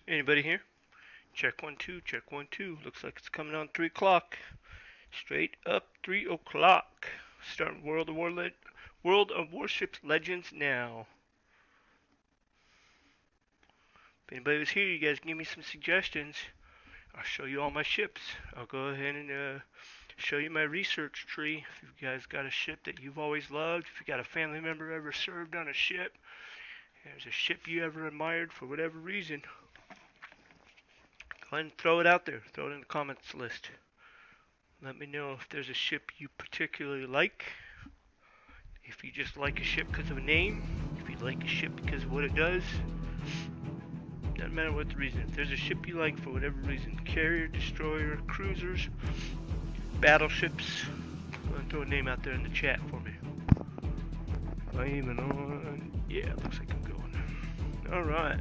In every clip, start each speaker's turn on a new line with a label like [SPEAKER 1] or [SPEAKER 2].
[SPEAKER 1] Anybody here? Check 1 2, check 1 2. Looks like it's coming on 3 o'clock. Straight up 3 o'clock. Starting World of Warships Legends now. If anybody was here, you guys give me some suggestions. I'll show you all my ships. I'll go ahead and show you my research tree. If you guys got a ship that you've always loved, if you got a family member ever served on a ship, there's a ship you ever admired for whatever reason, go ahead and throw it out there. Throw it in the comments list. Let me know if there's a ship you particularly like. If you just like a ship because of a name. If you like a ship because of what it does. Doesn't matter what the reason. If there's a ship you like for whatever reason. Carrier, destroyer, cruisers, battleships. Go ahead and throw a name out there in the chat for me. Am I even on? Yeah, it looks like I'm going. Alright.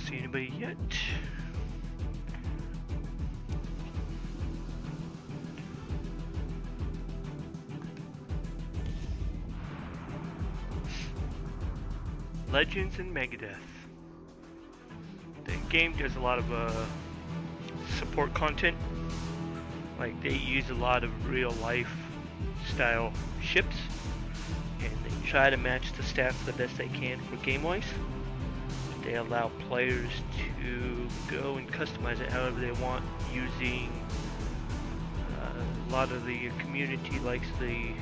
[SPEAKER 1] See anybody yet? Legends and Megadeth. The game does a lot of support content. Like they use a lot of real life style ships, and they try to match the stats the best they can for game wise. They allow players to go and customize it however they want using a lot of the community likes the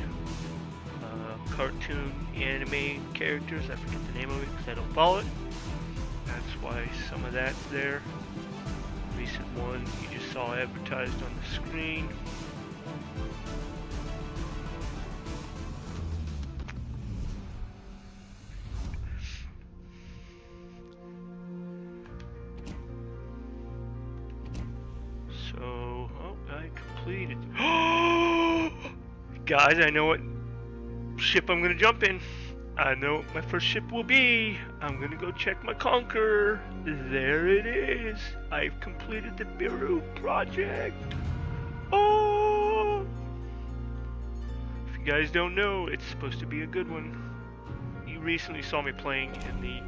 [SPEAKER 1] cartoon anime characters. I forget the name of it because I don't follow it. That's why some of that's there. Recent one you just saw advertised on the screen. Guys, I know what ship I'm gonna jump in. I know what my first ship will be. I'm gonna go check my Conqueror. There it is. I've completed the Bureau project. Oh! If you guys don't know, it's supposed to be a good one. You recently saw me playing in the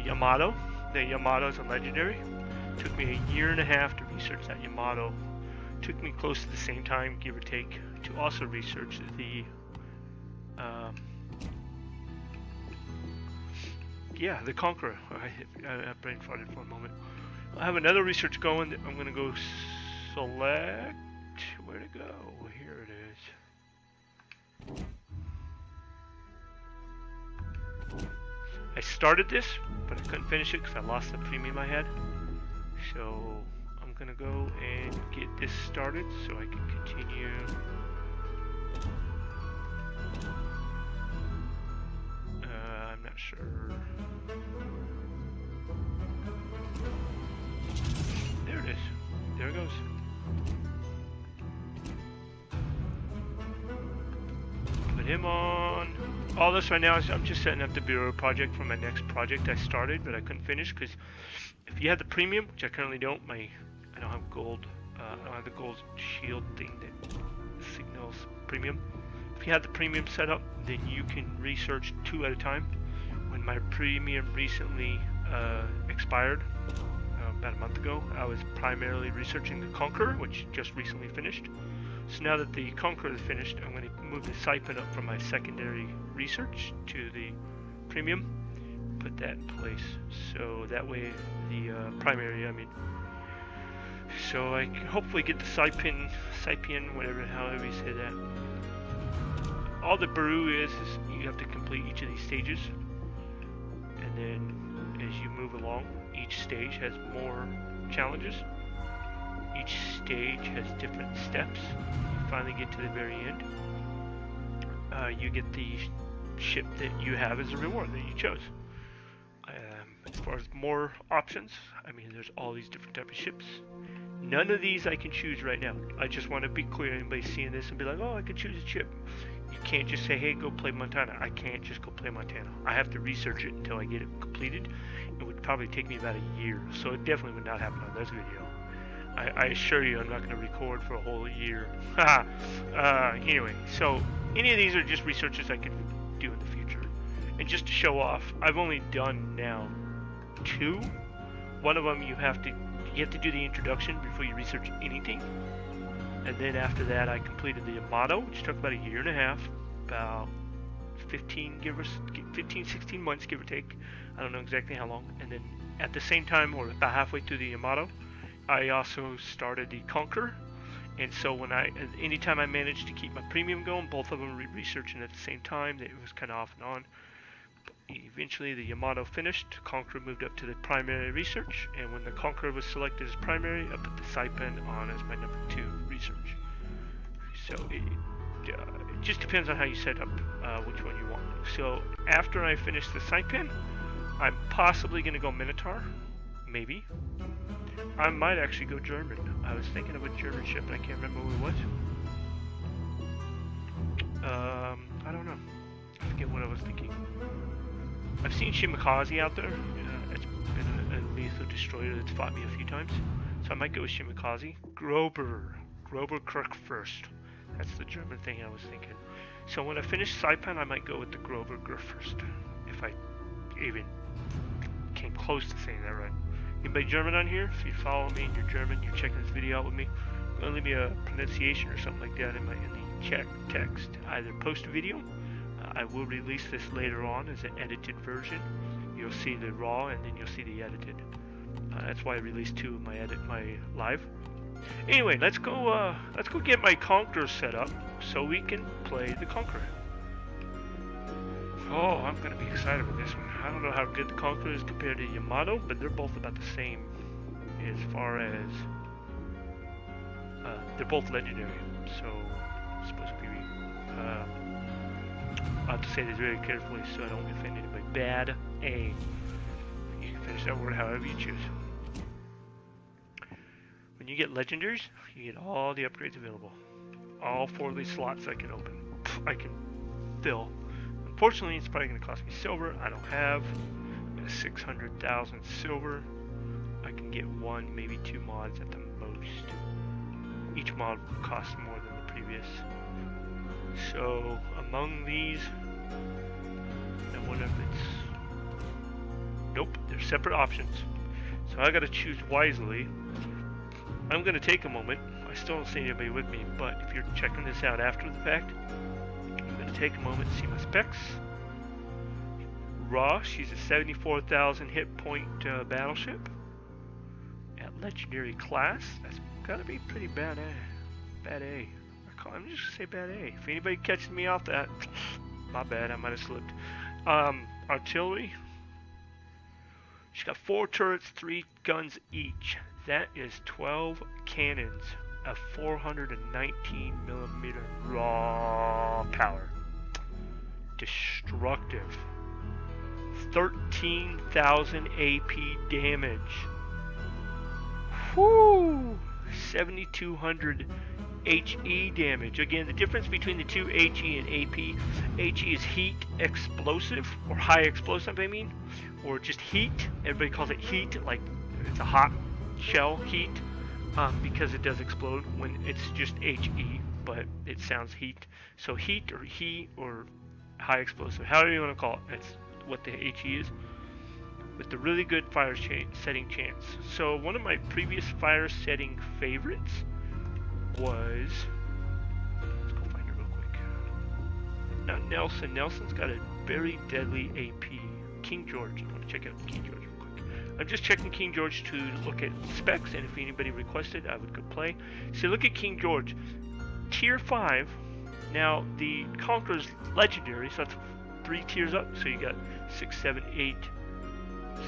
[SPEAKER 1] Yamato. The Yamato's a legendary. It took me a year and a half to research that Yamato. Took me close to the same time, give or take, to also research the the Conqueror. I brain farted for a moment. I have another research going that I'm gonna go select. Where to go? Here it is. I started this, but I couldn't finish it because I lost the premium I had. So I'm gonna go and get this started so I can continue. I'm not sure. There it is. There it goes. Put him on. All this right now is I'm just setting up the Bureau project for my next project I started, but I couldn't finish because if you have the premium, which I currently don't, I don't have gold. I don't have the gold shield thing that signals premium. If you have the premium set up, then you can research 2 at a time. When my premium recently expired, about a month ago, I was primarily researching the Conqueror, which just recently finished. So now that the Conqueror is finished, I'm going to move the stipend up from my secondary research to the premium. Put that in place. So that way, the primary, so I can hopefully get the Saipian, however you say that. All the Baru is you have to complete each of these stages, and then as you move along, each stage has more challenges. Each stage has different steps. You finally get to the very end. You get the ship that you have as a reward that you chose. As far as more options, there's all these different types of ships. None of these I can choose right now. I just want to be clear. Anybody seeing this and be like, oh, I could choose a ship. You can't just say, hey, go play Montana. I can't just go play Montana. I have to research it until I get it completed. It would probably take me about a year, so it definitely would not happen on this video. I assure you I'm not going to record for a whole year. Anyway, so any of these are just researches I can do in the future. And just to show off, I've only done now 2. One of them you have to do the introduction before you research anything. And then after that I completed the Yamato, which took about a year and a half, about 15, 16 months give or take. I don't know exactly how long. And then at the same time, or about halfway through the Yamato, I also started the Conqueror. And so anytime I managed to keep my premium going, both of them were researching at the same time. It was kind of off and on. But eventually the Yamato finished, Conqueror moved up to the primary research, and when the Conqueror was selected as primary, I put the Saipan on as my number 2 research. So it just depends on how you set up which one you want. So after I finish the Saipan, I'm possibly going to go Minotaur, maybe. I might actually go German. I was thinking of a German ship, and I can't remember what. I don't know. I forget what I was thinking. I've seen Shimakaze out there. It's been a lethal destroyer that's fought me a few times. So I might go with Shimakaze. Grober Kirk first. That's the German thing I was thinking. So when I finish Saipan, I might go with the Grober first. If I even came close to saying that right. Anybody German on here? If you follow me and you're German, you're checking this video out with me, leave me a pronunciation or something like that in the chat text. Either post a video. I will release this later on as an edited version. You'll see the raw and then you'll see the edited. That's why I released 2 of my live. Anyway, let's go get my Conqueror set up so we can play the Conqueror. Oh, I'm gonna be excited with this one. I don't know how good the Conqueror is compared to Yamato, but they're both about the same as far as they're both legendary. So it's supposed to be. I have to say this very carefully so I don't offend anybody. Bad A. You can finish that word however you choose. When you get legendaries, you get all the upgrades available. All 4 of these slots I can open. I can fill. Unfortunately, it's probably going to cost me silver. I don't have 600,000 silver. I can get 1, maybe 2 mods at the most. Each mod will cost more than the previous. So among these, I wonder if it's... Nope, they're separate options. So I got to choose wisely. I'm going to take a moment. I still don't see anybody with me, but if you're checking this out after the fact, I'm going to take a moment to see my specs. Raw, she's a 74,000 hit point battleship at legendary class. That's got to be pretty bad A. Bad A. I'm just gonna say bad A. If anybody catches me off that, my bad, I might have slipped. Artillery. She's got 4 turrets, 3 guns each. That is 12 cannons of 419mm raw power. Destructive. 13,000 AP damage. Whoo! 7,200 HE damage. Again, the difference between the two, HE and AP. HE is heat explosive, or high explosive, I mean, or just heat. Everybody calls it heat, like it's a hot shell heat, because it does explode when it's just HE, but it sounds heat. So heat or heat or high explosive, however you want to call it, that's what the HE is. With the really good fire setting chance. So one of my previous fire setting favorites was, let's go find it real quick. Not Nelson. Nelson's got a very deadly AP. King George. I want to check out King George real quick. I'm just checking King George to look at specs, and if anybody requested, I would go play. So look at King George. Tier 5. Now the Conqueror's legendary, so that's 3 tiers up. So you got 6, 7, 8.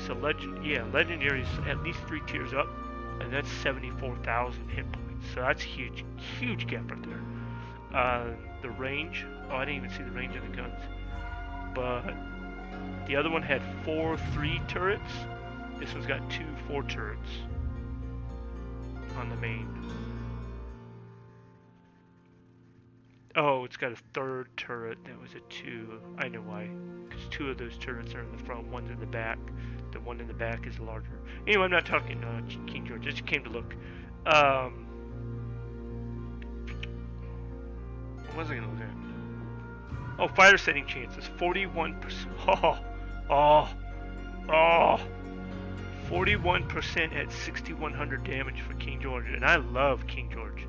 [SPEAKER 1] So legendary is at least 3 tiers up, and that's 74,000 hit points. So that's huge, huge gap right there. The range, oh, I didn't even see the range of the guns. But the other one had 4 3 turrets. This one's got 2 4 turrets on the main. Oh, it's got a 3rd turret. That was a 2. I know why. Because 2 of those turrets are in the front, one's in the back. The one in the back is larger. Anyway, I'm not talking King George. Just came to look. What was I going to look at? Oh, fire setting chances, 41%. Oh, 41% at 6,100 damage for King George, and I love King George.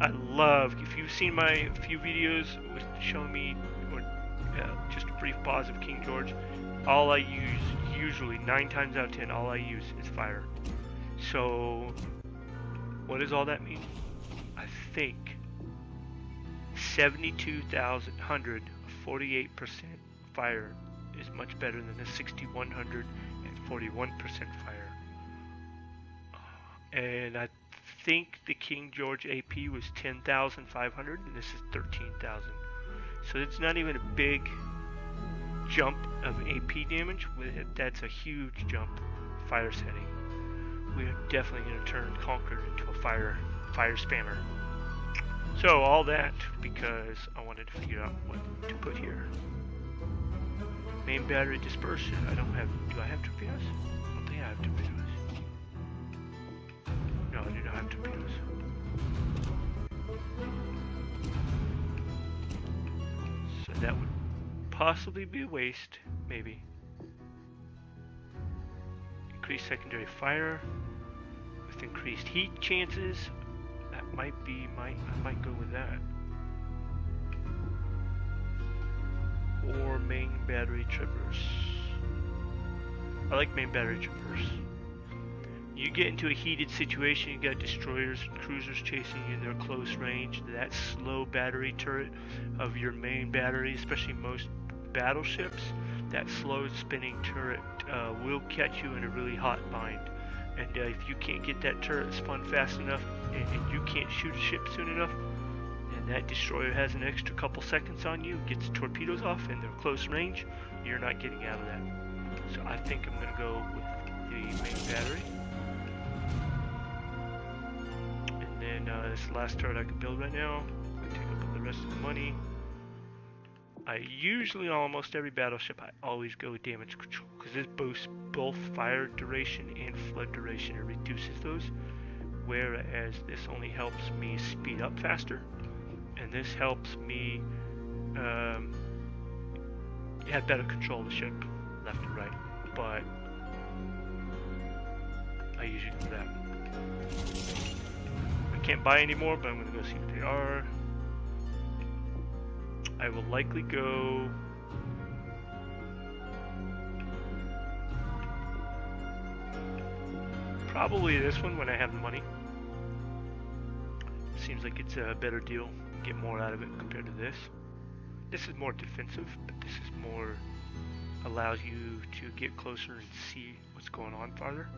[SPEAKER 1] If you've seen my few videos with showing me, or just a brief pause of King George, all I use, usually 9 times out of 10, all I use is fire. So, what does all that mean? I think 72,100, 48% fire is much better than the 6,100 and 41% fire. And I think the King George AP was 10,500 and this is 13,000. So it's not even a big jump of AP damage. That's a huge jump fire setting. We're definitely going to turn Conqueror into a fire spammer. So all that because I wanted to figure out what to put here. Main battery dispersion. Do I have torpedoes? I don't think I have torpedoes. No, I do not have torpedoes. So that would possibly be a waste, maybe. Increased secondary fire with increased heat chances. That might be I might go with that. Or main battery traverse. I like main battery traverse. You get into a heated situation, you got destroyers and cruisers chasing you in their close range. That slow battery turret of your main battery, especially most battleships, that slow spinning turret will catch you in a really hot bind. And if you can't get that turret spun fast enough and you can't shoot a ship soon enough, and that destroyer has an extra couple seconds on you, gets torpedoes off in their close range, you're not getting out of that. So I think I'm going to go with the main battery. And then this last turret I can build right now. I take up all the rest of the money. I usually, on almost every battleship, I always go with damage control because this boosts both fire duration and flood duration. It reduces those, whereas this only helps me speed up faster, and this helps me have better control of the ship, left and right. But I usually do that. I can't buy any more, but I'm going to go see what they are. I will likely go probably this one when I have the money. Seems like it's a better deal. Get more out of it compared to this. This is more defensive, but this is more allows you to get closer and see what's going on farther.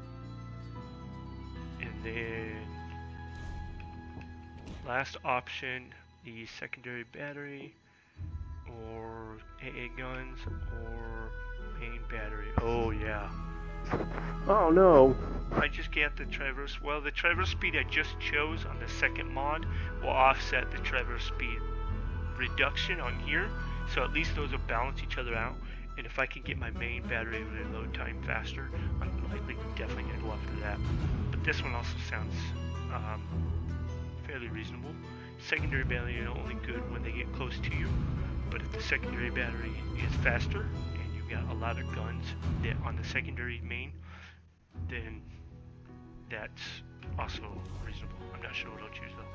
[SPEAKER 1] And then last option, the secondary battery, or AA guns, or main battery. Oh yeah.
[SPEAKER 2] Oh no.
[SPEAKER 1] I just got the traverse. Well, the traverse speed I just chose on the second mod will offset the traverse speed reduction on here. So at least those will balance each other out. And if I can get my main battery reload time faster, I'm likely definitely going to go after that. But this one also sounds fairly reasonable. Secondary battery are only good when they get close to you. But if the secondary battery is faster and you've got a lot of guns that on the secondary main, then that's also reasonable. I'm not sure what I'll choose though.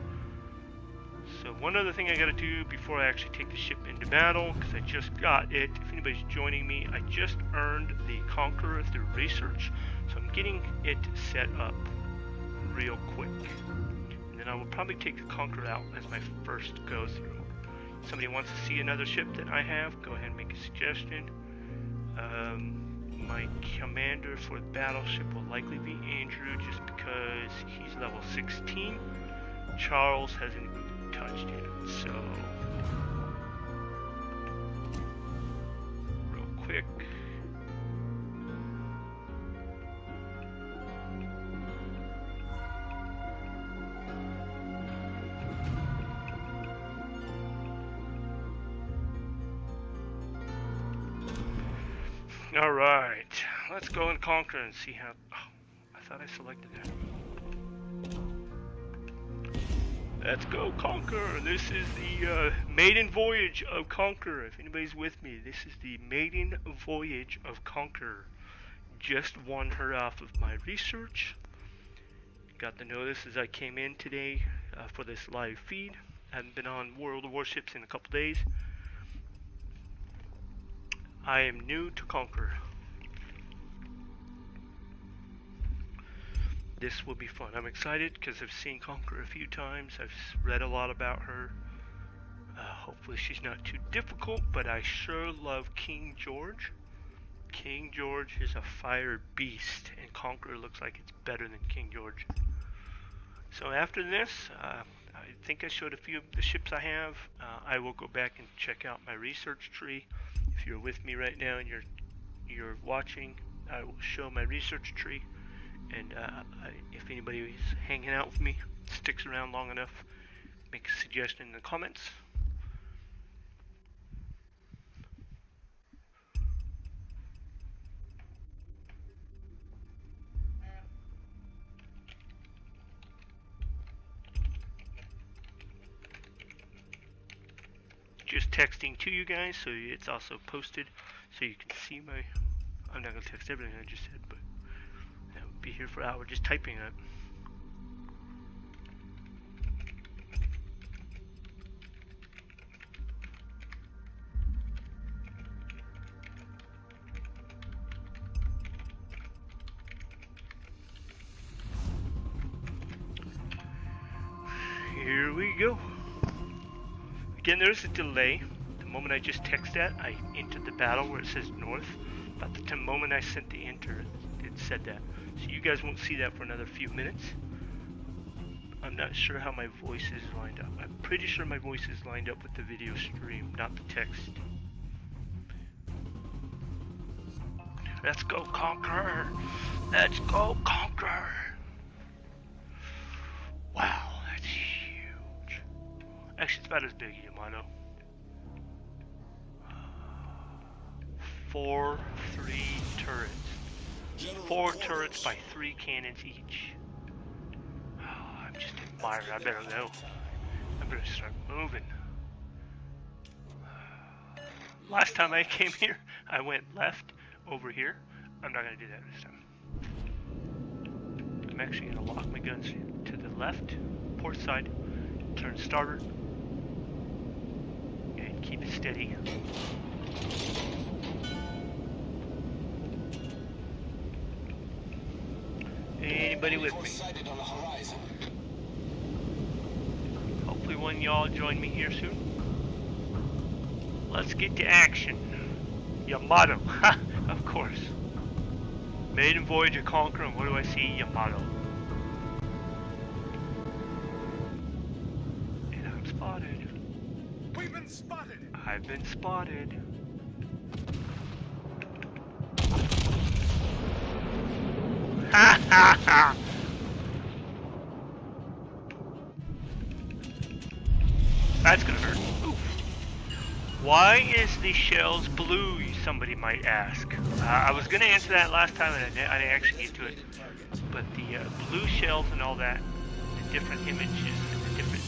[SPEAKER 1] So one other thing I gotta do before I actually take the ship into battle, because I just got it, if anybody's joining me, I just earned the Conqueror through research. So I'm getting it set up real quick. And then I will probably take the Conqueror out as my first go through. Somebody wants to see another ship that I have, go ahead and make a suggestion. My commander for the battleship will likely be Andrew, just because he's level 16. Charles hasn't even touched yet, so real quick. Alright, let's go and conquer and see how... Oh, I thought I selected that. Let's go, Conqueror. This is the maiden voyage of Conqueror. If anybody's with me, this is the maiden voyage of Conqueror. Just won her off of my research. Got the notice as I came in today for this live feed. Haven't been on World of Warships in a couple days. I am new to Conqueror. This will be fun. I'm excited because I've seen Conqueror a few times. I've read a lot about her. Hopefully she's not too difficult, but I sure love King George. King George is a fire beast, and Conqueror looks like it's better than King George. So after this, I think I showed a few of the ships I have. I will go back and check out my research tree. If you're with me right now and you're watching, I will show my research tree. And if anybody is hanging out with me, sticks around long enough, make a suggestion in the comments. Just texting to you guys, so it's also posted, so you can see my. I'm not gonna text everything I just said, but I would be here for an hour just typing it. Here we go. Again, there's a delay. The moment I just text that, I entered the battle where it says north. But the moment I sent the enter, it said that. So you guys won't see that for another few minutes. I'm not sure how my voice is lined up. I'm pretty sure my voice is lined up with the video stream, not the text. Let's go, Conqueror! Let's go, Conqueror! Wow. Actually, it's about as big as Yamato. 4 3 turrets. 4 turrets by 3 cannons each. Oh, I'm just admiring. I better go. I better start moving. Last time I came here, I went left over here. I'm not going to do that this time. I'm actually going to lock my guns to the left, port side, turn starboard. Keep it steady. Anybody with me? Hopefully one of y'all join me here soon. Let's get to action. Yamato. Of course. Maiden voyage of Conqueror, and what do I see? Yamato. And I'm spotted.
[SPEAKER 3] We've been spotted.
[SPEAKER 1] I've been spotted. Ha ha ha! That's gonna hurt. Oof. Why is the shells blue, somebody might ask? I was gonna answer that last time and I didn't actually get to it. But the blue shells and all that, the different images and the different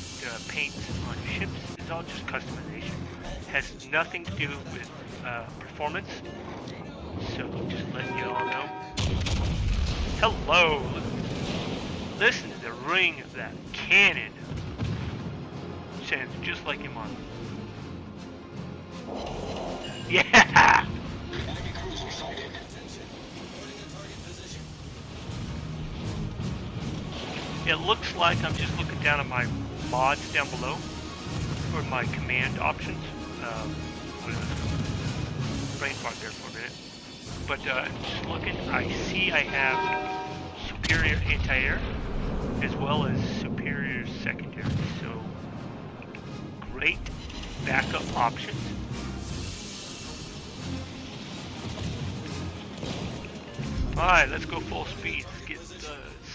[SPEAKER 1] paints on ships is all just customization. Has nothing to do with performance. So just letting you all know. Hello! Listen to the ring of that cannon. Sounds just like him on. Yeah! It looks like I'm just looking down at my mods down below, or my command options. What is it? Brain fog there for a minute. But just looking, I see I have superior anti-air as well as superior secondary. So great backup options. Alright, let's go full speed. Let's get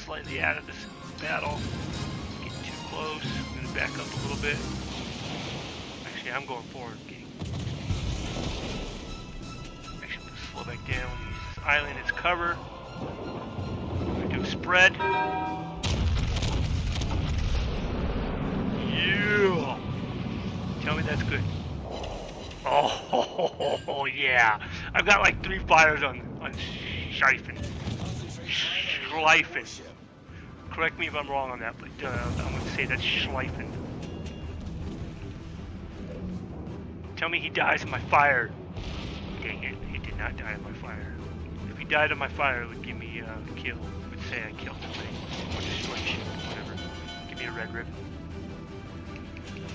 [SPEAKER 1] slightly out of this battle. Get too close. I'm going to back up a little bit. Actually, I'm going forward. Actually, I'm going to slow back down. Use this island as cover. I'm going to do a spread. Yeah. Tell me that's good. Oh, yeah. I've got like 3 fires on Schleifen. Schleifen. Correct me if I'm wrong on that, but I'm going to say that's Schleifen. Tell me he dies in my fire. Dang it, he did not die in my fire. If he died in my fire, it would give me a kill. It would say I killed him, or destroyed ship, whatever. Give me a red ribbon.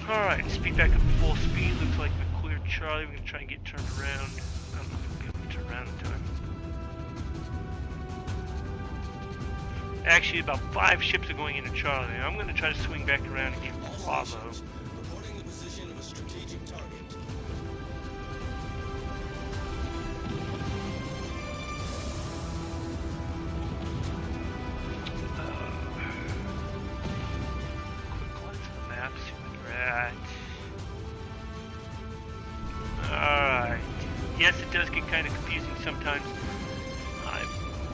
[SPEAKER 1] Alright, speed back up to full speed. Looks like we cleared Charlie. We're going to try and get turned around. I don't know if we'll be able to turn around in time. Actually, about 5 ships are going into Charlie. I'm going to try to swing back around and get Bravo.
[SPEAKER 3] Reporting the position of a strategic target.
[SPEAKER 1] Quick glance at the map, see where you're at. Alright. Yes, it does get kind of confusing sometimes. I'm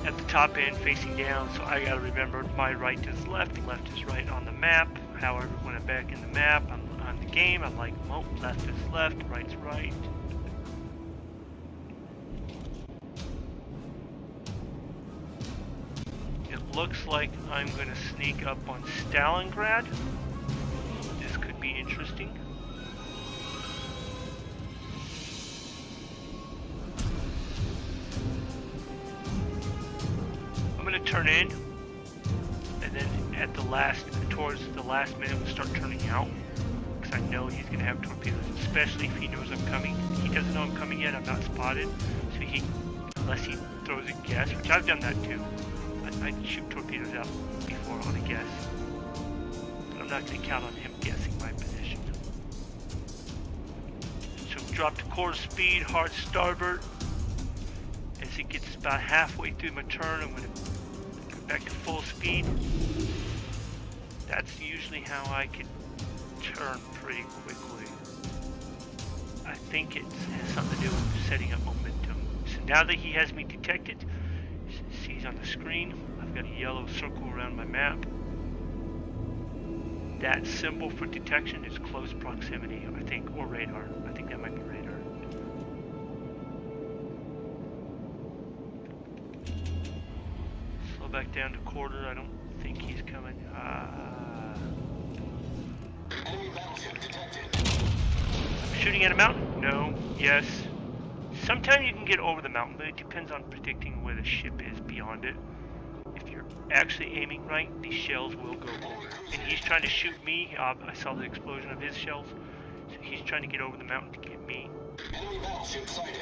[SPEAKER 1] at the top end facing down, so I gotta remember my right is left is right on the map. However, when I'm back in the map, I'm on the game, I'm like, well, left is left, right's right. It looks like I'm gonna sneak up on Stalingrad. This could be interesting. I'm gonna turn in, and then at the towards the last minute, we'll start turning out, because I know he's gonna have torpedoes, especially if he knows I'm coming. He doesn't know I'm coming yet. I'm not spotted, so unless he throws a guess, which I've done that too. I shoot torpedoes out before on a guess, but I'm not gonna count on him guessing my position. So drop to quarter speed, hard starboard. As it gets about halfway through my turn, I'm going to go back to full speed. That's usually how I can turn pretty quickly. I think it has something to do with setting up momentum. So now that he has me detected, sees on the screen, I've got a yellow circle around my map. That symbol for detection is close proximity, I think, or radar. I think that might be radar. Back down to quarter. I don't think he's coming.
[SPEAKER 3] Enemy battleship detected.
[SPEAKER 1] Shooting at a mountain? No. Yes. Sometimes you can get over the mountain, but it depends on predicting where the ship is beyond it. If you're actually aiming right, these shells will go over. And he's trying to shoot me. I saw the explosion of his shells. So he's trying to get over the mountain to get me.
[SPEAKER 3] Enemy battleship sighted.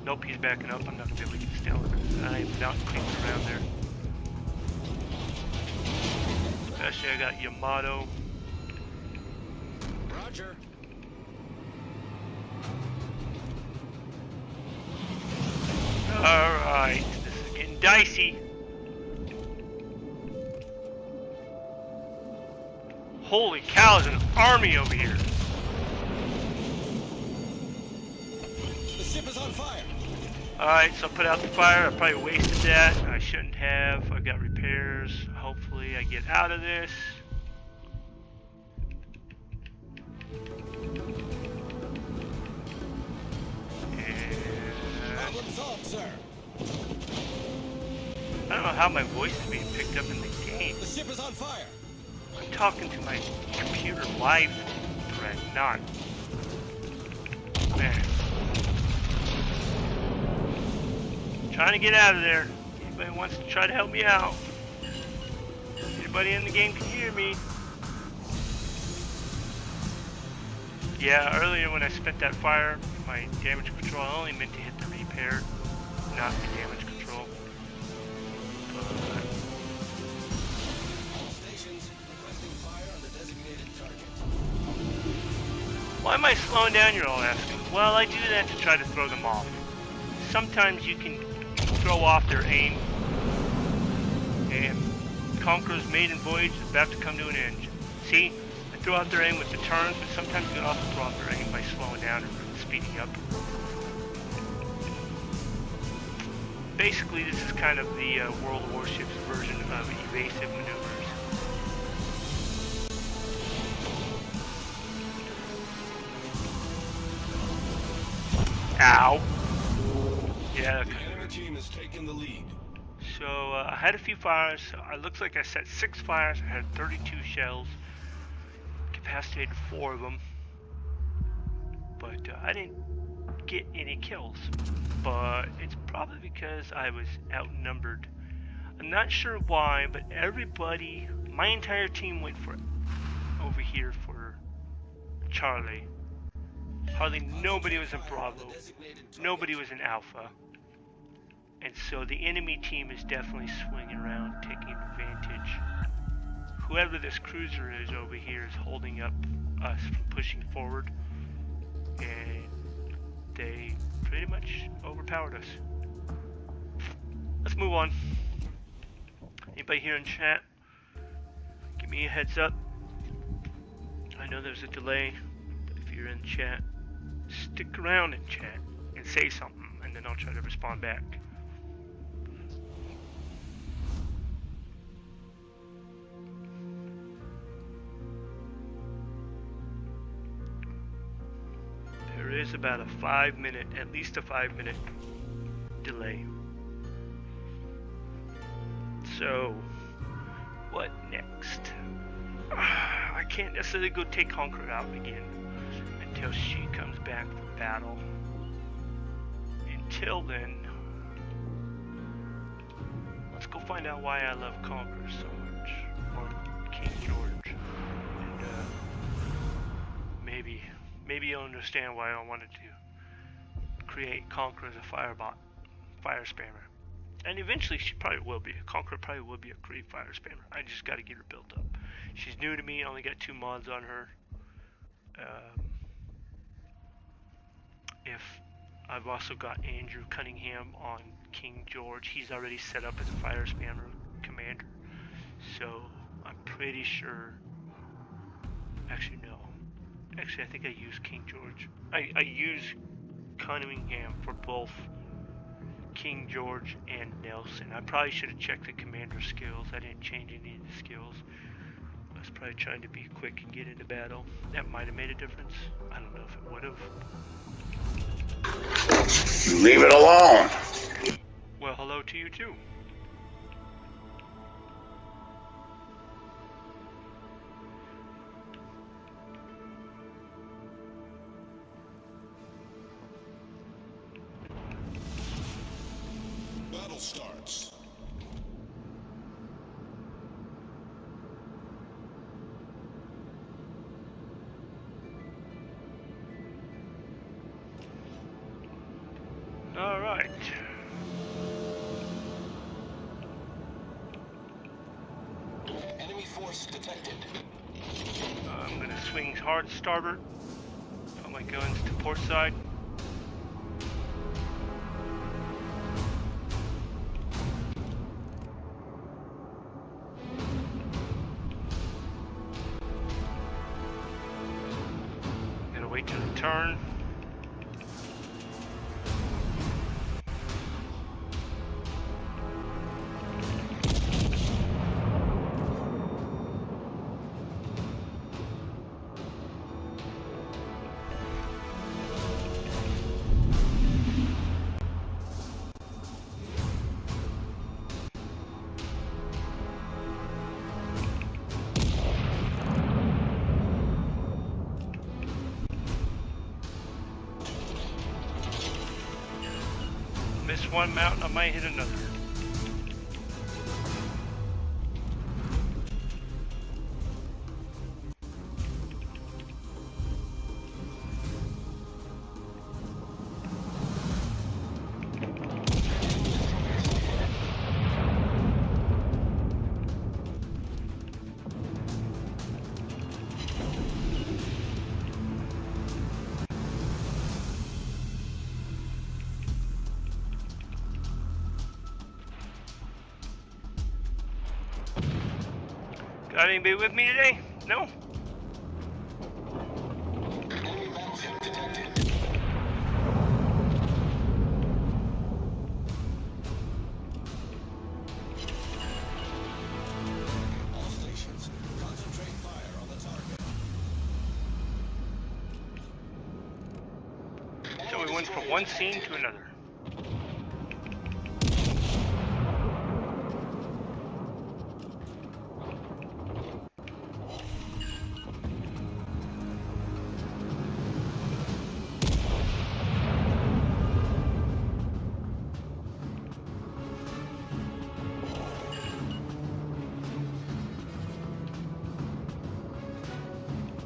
[SPEAKER 1] Nope, he's backing up. I'm not going to be able to get this down. I am not cleaning around there. Especially I got Yamato.
[SPEAKER 3] Roger.
[SPEAKER 1] Alright, this is getting dicey. Holy cow, there's an army over here.
[SPEAKER 3] The ship is on fire.
[SPEAKER 1] Alright, so I put out the fire. I probably wasted that. I shouldn't have. I've got repairs. Hopefully I get out of this.
[SPEAKER 3] Problem solved, sir.
[SPEAKER 1] I don't know how my voice is being picked up in the game.
[SPEAKER 3] The ship is on fire.
[SPEAKER 1] I'm talking to my computer live thread, not... Man. Trying to get out of there. Anybody wants to try to help me out? Anybody in the game can hear me? Yeah, earlier when I spent that fire, my damage control, I only meant to hit the repair, not the damage control. But
[SPEAKER 3] All stations requesting fire on the designated target.
[SPEAKER 1] why am I slowing down, you're all asking? Well, I do that to try to throw them off. Sometimes you can throw off their aim, and Conqueror's maiden voyage is about to come to an end. See, I throw out their aim with the turns, but sometimes you can also throw off their aim by slowing down and speeding up. basically, this is kind of the World of Warships version of evasive maneuvers. Ow! Yeah.
[SPEAKER 3] The enemy team has taken the lead.
[SPEAKER 1] So I had a few fires. It looks like I set 6 fires. I had 32 shells. Capacitated 4 of them. But I didn't get any kills. But it's probably because I was outnumbered. I'm not sure why, but everybody, my entire team went for over here for Charlie. Hardly nobody was in Bravo. Nobody was in Alpha. And so the enemy team is definitely swinging around, taking advantage. Whoever this cruiser is over here is holding up us from pushing forward. And they pretty much overpowered us. Let's move on. Anybody here in chat? Give me a heads up. I know there's a delay, but if you're in chat, stick around in chat and say something, and then I'll try to respond back. There is about a 5-minute, at least a 5-minute delay. So, what next? I can't necessarily go take Conqueror out again until she comes back for battle. Until then, let's go find out why I love Conqueror so much, or King George, and maybe you'll understand why I wanted to create Conqueror as a fire spammer. And eventually she probably will be. Conqueror probably will be a great fire spammer. I just got to get her built up. She's new to me. I only got 2 mods on her. If I've also got Andrew Cunningham on King George. He's already set up as a fire spammer commander. So I'm pretty sure. Actually, no. Actually, I think I use King George. I use Cunningham for both King George and Nelson. I probably should have checked the commander skills. I didn't change any of the skills. I was probably trying to be quick and get into battle. That might have made a difference. I don't know if it would have.
[SPEAKER 4] Leave it alone.
[SPEAKER 1] Well, hello to you too.
[SPEAKER 3] Battle starts.
[SPEAKER 1] All right.
[SPEAKER 3] Enemy force detected.
[SPEAKER 1] I'm going to swing hard starboard. Put my guns to port side. Gotta wait till they turn. Miss one mountain, I might hit another. Got anybody with me today? No?
[SPEAKER 3] Enemy battleship detected.
[SPEAKER 1] So we went from one scene to another.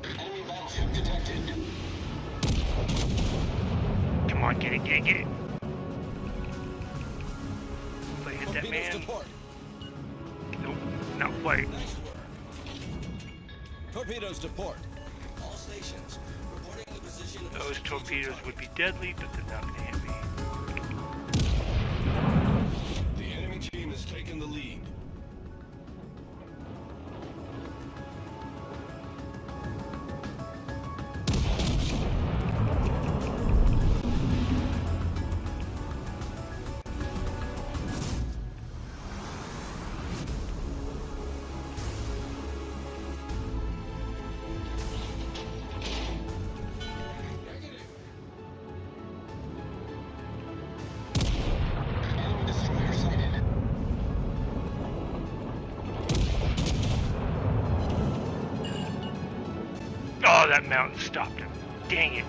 [SPEAKER 3] Enemy battleship detected.
[SPEAKER 1] Come on, get it, get it, get it. If I hit that
[SPEAKER 3] Torpedoes
[SPEAKER 1] man.
[SPEAKER 3] to port.
[SPEAKER 1] Nope, not quite.
[SPEAKER 3] Nice work. Torpedoes to port. All stations reporting the position of the
[SPEAKER 1] Those
[SPEAKER 3] strategic
[SPEAKER 1] torpedoes
[SPEAKER 3] target.
[SPEAKER 1] would be deadly, but they're not going to hit me.
[SPEAKER 4] The enemy team has taken the lead.
[SPEAKER 3] Enemy destroyer sighted.
[SPEAKER 1] Oh, that mountain stopped him. Dang it.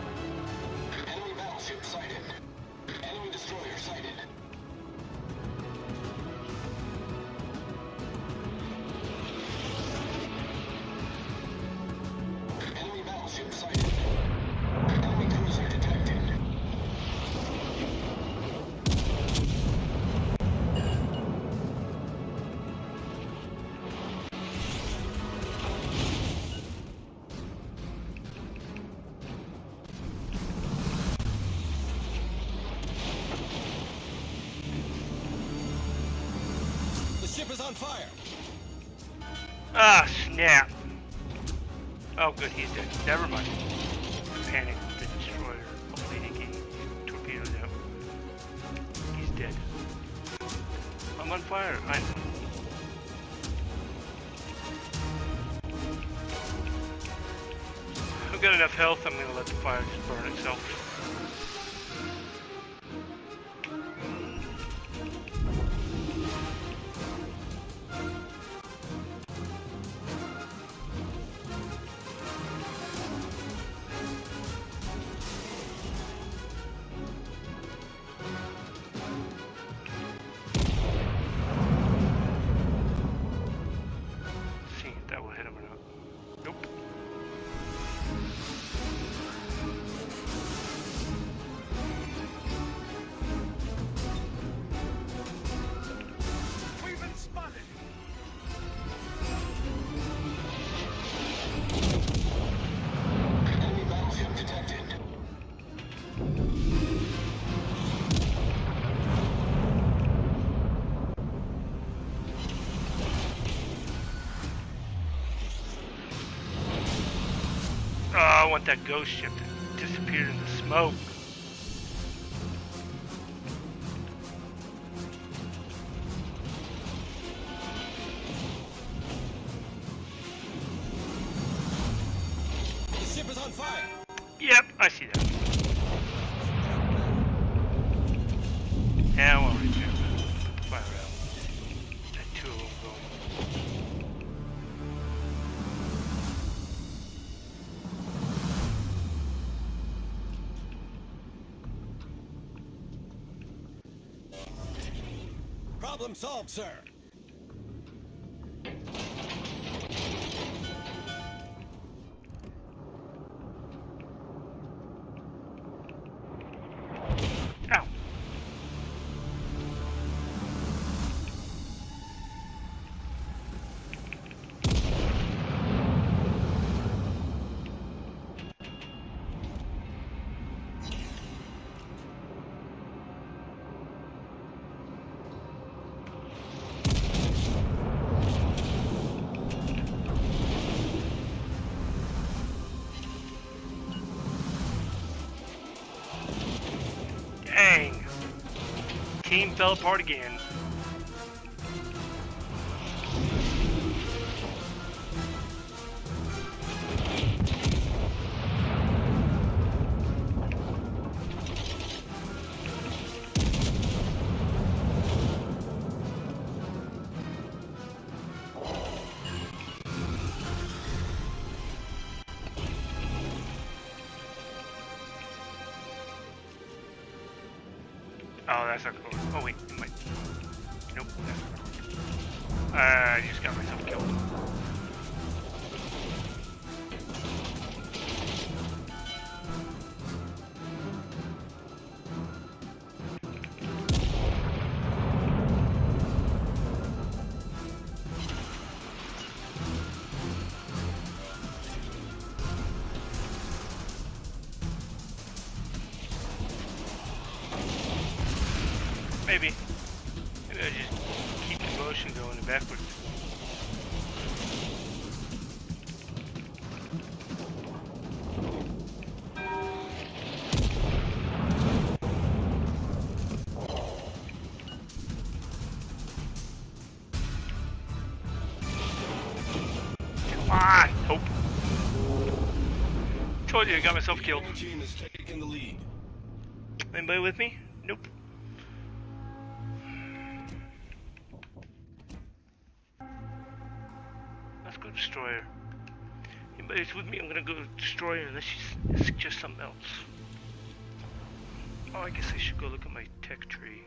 [SPEAKER 3] Enemy battleship sighted. Enemy destroyer sighted. Enemy battleship sighted. Enemy cruiser detected. The ship is on fire.
[SPEAKER 1] Ah, snap. Oh, good, he's dead. Never mind. Panic with the destroyer. Hopefully he can torpedoes out. He's dead. I'm on fire. I've got enough health, I'm going to let the fire just burn itself. See if that will hit him or not. Nope.
[SPEAKER 5] We've been spotted.
[SPEAKER 3] Enemy battleship detected.
[SPEAKER 1] Oh, I want that ghost ship that disappeared in the smoke.
[SPEAKER 3] The ship is on fire.
[SPEAKER 1] Yep, I see that. Yeah, well, right there. Put the fire out. Had two of them going.
[SPEAKER 3] Problem solved, sir.
[SPEAKER 1] Ow. Dang. Team fell apart again. Oh, that's not cool. Oh wait, it might. Nope. I just got myself killed. Maybe. Maybe I just keep the motion going backwards. Come on! Hope. Told you I got myself killed.
[SPEAKER 4] The enemy team is taking the lead.
[SPEAKER 1] Anybody with me? Nope. Let's go destroyer. Anybody's with me? I'm gonna go destroyer unless you suggest something else. Oh, I guess I should go look at my tech tree.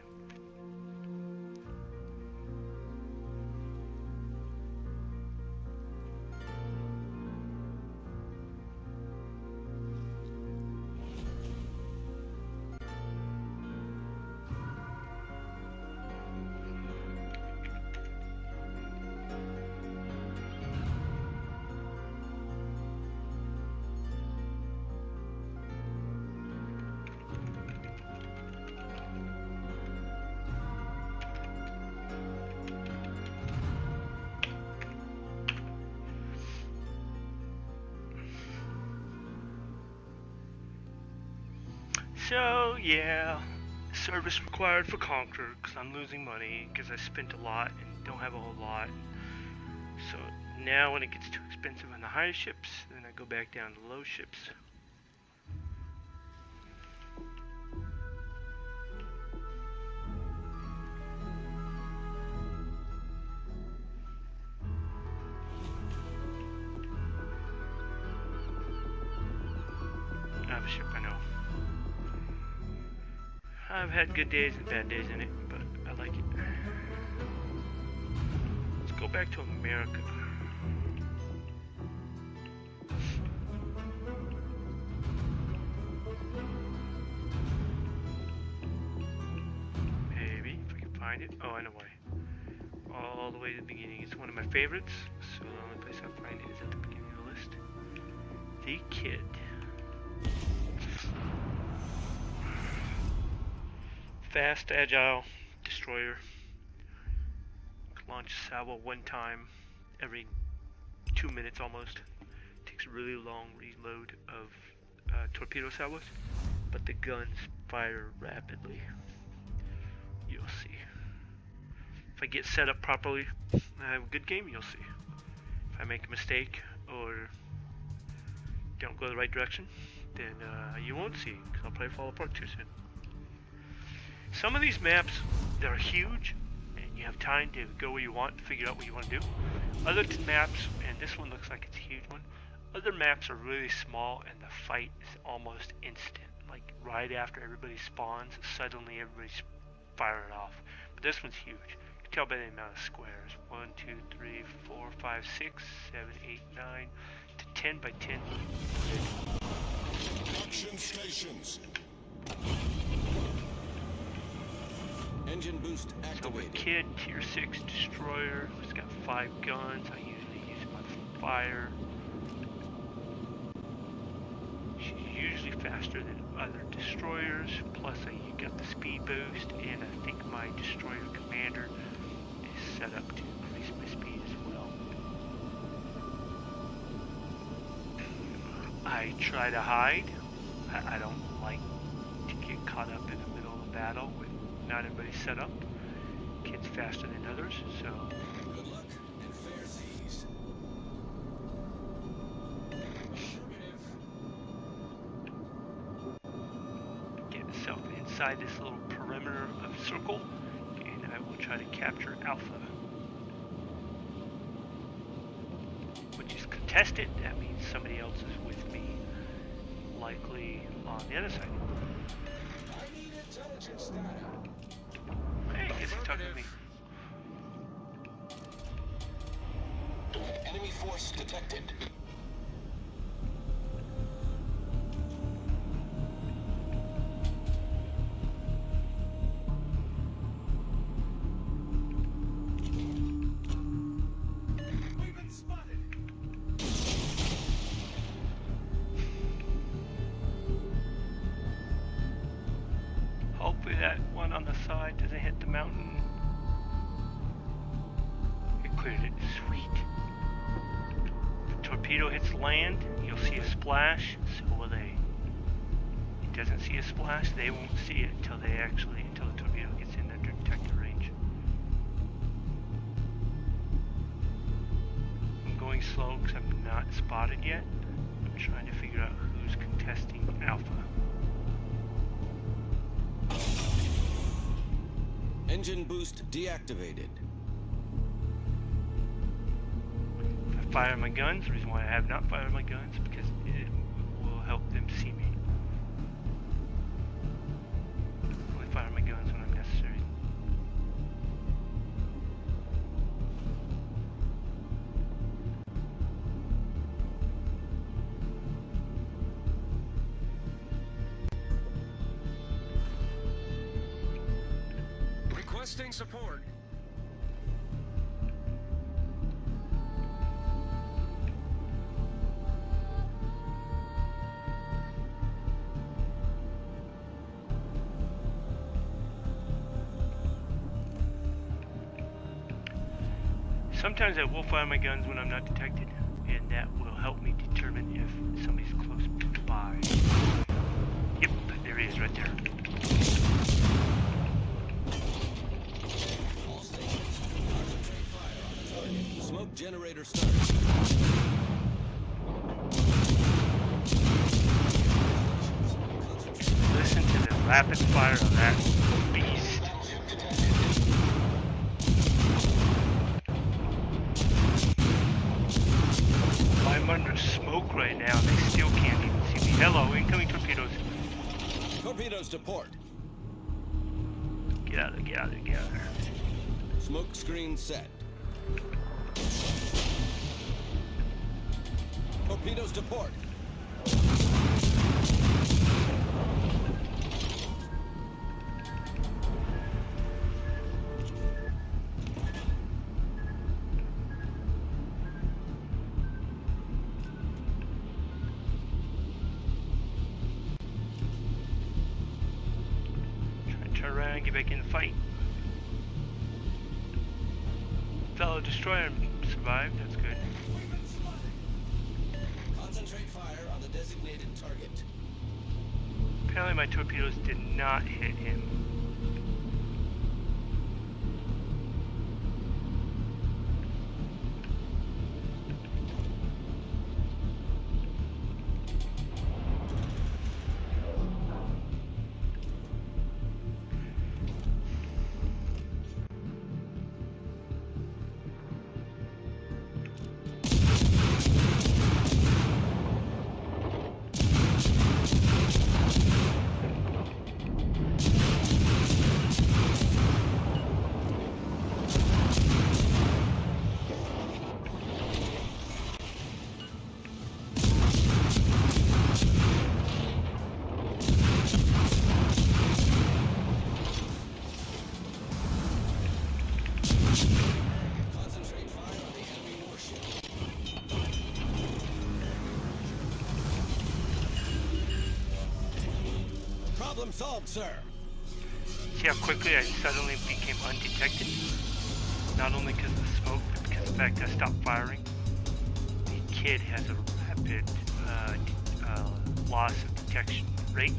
[SPEAKER 1] So, yeah, service required for Conqueror, because I'm losing money, because I spent a lot and don't have a whole lot. So now when it gets too expensive on the higher ships, then I go back down to low ships. I have a ship, I know. I've had good days and bad days in it, but I like it. Let's go back to America. Maybe, if I can find it. Oh, I know why. All the way to the beginning. It's one of my favorites, so the only place I find it is at the beginning of the list. The Kid. Fast, agile destroyer. Launch salvo one time every 2 minutes almost. Takes a really long reload of torpedo salvos, but the guns fire rapidly. You'll see. If I get set up properly, I have a good game, you'll see. If I make a mistake or don't go the right direction, then you won't see, because I'll probably fall apart too soon. Some of these maps, they're huge, and you have time to go where you want, to figure out what you want to do. Other maps, and this one looks like it's a huge one, other maps are really small, and the fight is almost instant. Like, right after everybody spawns, suddenly everybody's firing off. But this one's huge. You can tell by the amount of squares. 1, 2, 3, 4, 5, 6, 7, 8, 9, to 10 by 10.
[SPEAKER 4] Action stations.
[SPEAKER 3] Engine boost
[SPEAKER 1] So
[SPEAKER 3] activated.
[SPEAKER 1] Kid, tier 6 destroyer. It's got 5 guns. I usually use them on fire. She's usually faster than other destroyers. Plus, I got the speed boost, and I think my destroyer commander is set up to increase my speed as well. I try to hide. I don't like to get caught up in the middle of a battle with not everybody set up. Kid's faster than others, so.
[SPEAKER 3] Good luck and fair seas.
[SPEAKER 1] Get myself inside this little perimeter of circle, and I will try to capture Alpha. Which is contested, that means somebody else is with me, likely on the other side.
[SPEAKER 3] I need intelligence data.
[SPEAKER 1] is he talking to me?
[SPEAKER 3] Enemy force detected.
[SPEAKER 4] We've been spotted.
[SPEAKER 1] Hopefully that one on the side doesn't hit the mountain. It cleared it. Sweet. The torpedo hits land, you'll see a splash, so will they. It doesn't see a splash, they won't see it until the torpedo gets in their detector range. I'm going slow because I'm not spotted yet. I'm trying to figure out who's contesting Alpha.
[SPEAKER 5] Engine boost deactivated.
[SPEAKER 1] If I fire my guns, the reason why I have not fired my guns is because it will help them see me. Only fire my guns when I'm necessary.
[SPEAKER 4] Requesting support.
[SPEAKER 1] Sometimes I will fire my guns when I'm not detected, and that will help me determine if somebody's close by. Yep, there he is right there.
[SPEAKER 5] All stations, concentrate fire on the target. Smoke generator started.
[SPEAKER 1] Listen to the rapid fire of that beast. I'm under smoke right now. They still can't even see me. Hello, incoming torpedoes.
[SPEAKER 5] Torpedoes to port.
[SPEAKER 1] Get out of there, get out of there, get out of there.
[SPEAKER 5] Smoke screen set. Torpedoes to port.
[SPEAKER 1] Turn around and get back in the fight. Fellow destroyer survived, that's good.
[SPEAKER 5] Concentrate fire on the designated target.
[SPEAKER 1] Apparently my torpedoes did not hit him.
[SPEAKER 5] Concentrate fire on the enemy warship. Problem solved, sir.
[SPEAKER 1] See how quickly I suddenly became undetected? Not only because of the smoke, but because of the fact that I stopped firing. The kid has a rapid loss of detection rate.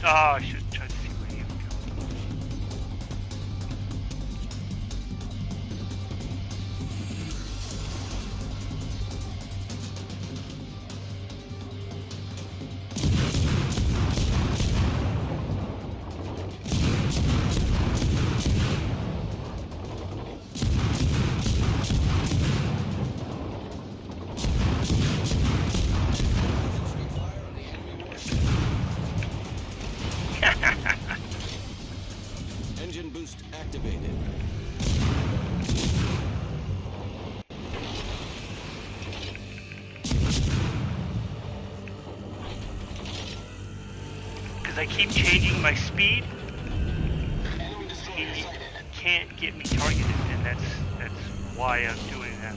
[SPEAKER 1] Oh, I should have tried to see where he was going.
[SPEAKER 5] deactivated.
[SPEAKER 1] Because I keep changing my speed,
[SPEAKER 3] Enemy destroyer
[SPEAKER 1] he
[SPEAKER 3] sighted.
[SPEAKER 1] can't get me targeted, and that's why I'm doing that.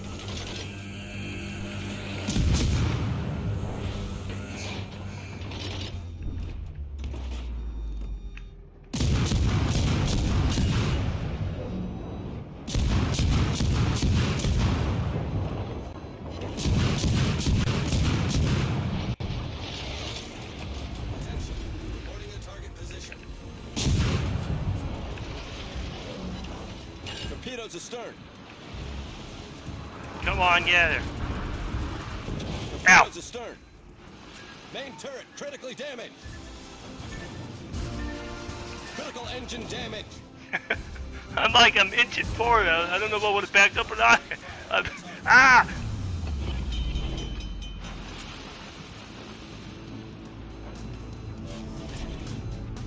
[SPEAKER 5] Attention. Reporting the target position. Torpedoes astern.
[SPEAKER 1] Come on, get there. Ow!
[SPEAKER 5] Torpedoes astern. Main turret critically damaged. Critical engine damage.
[SPEAKER 1] I'm inching forward. I don't know if I would have backed up or not. Ah!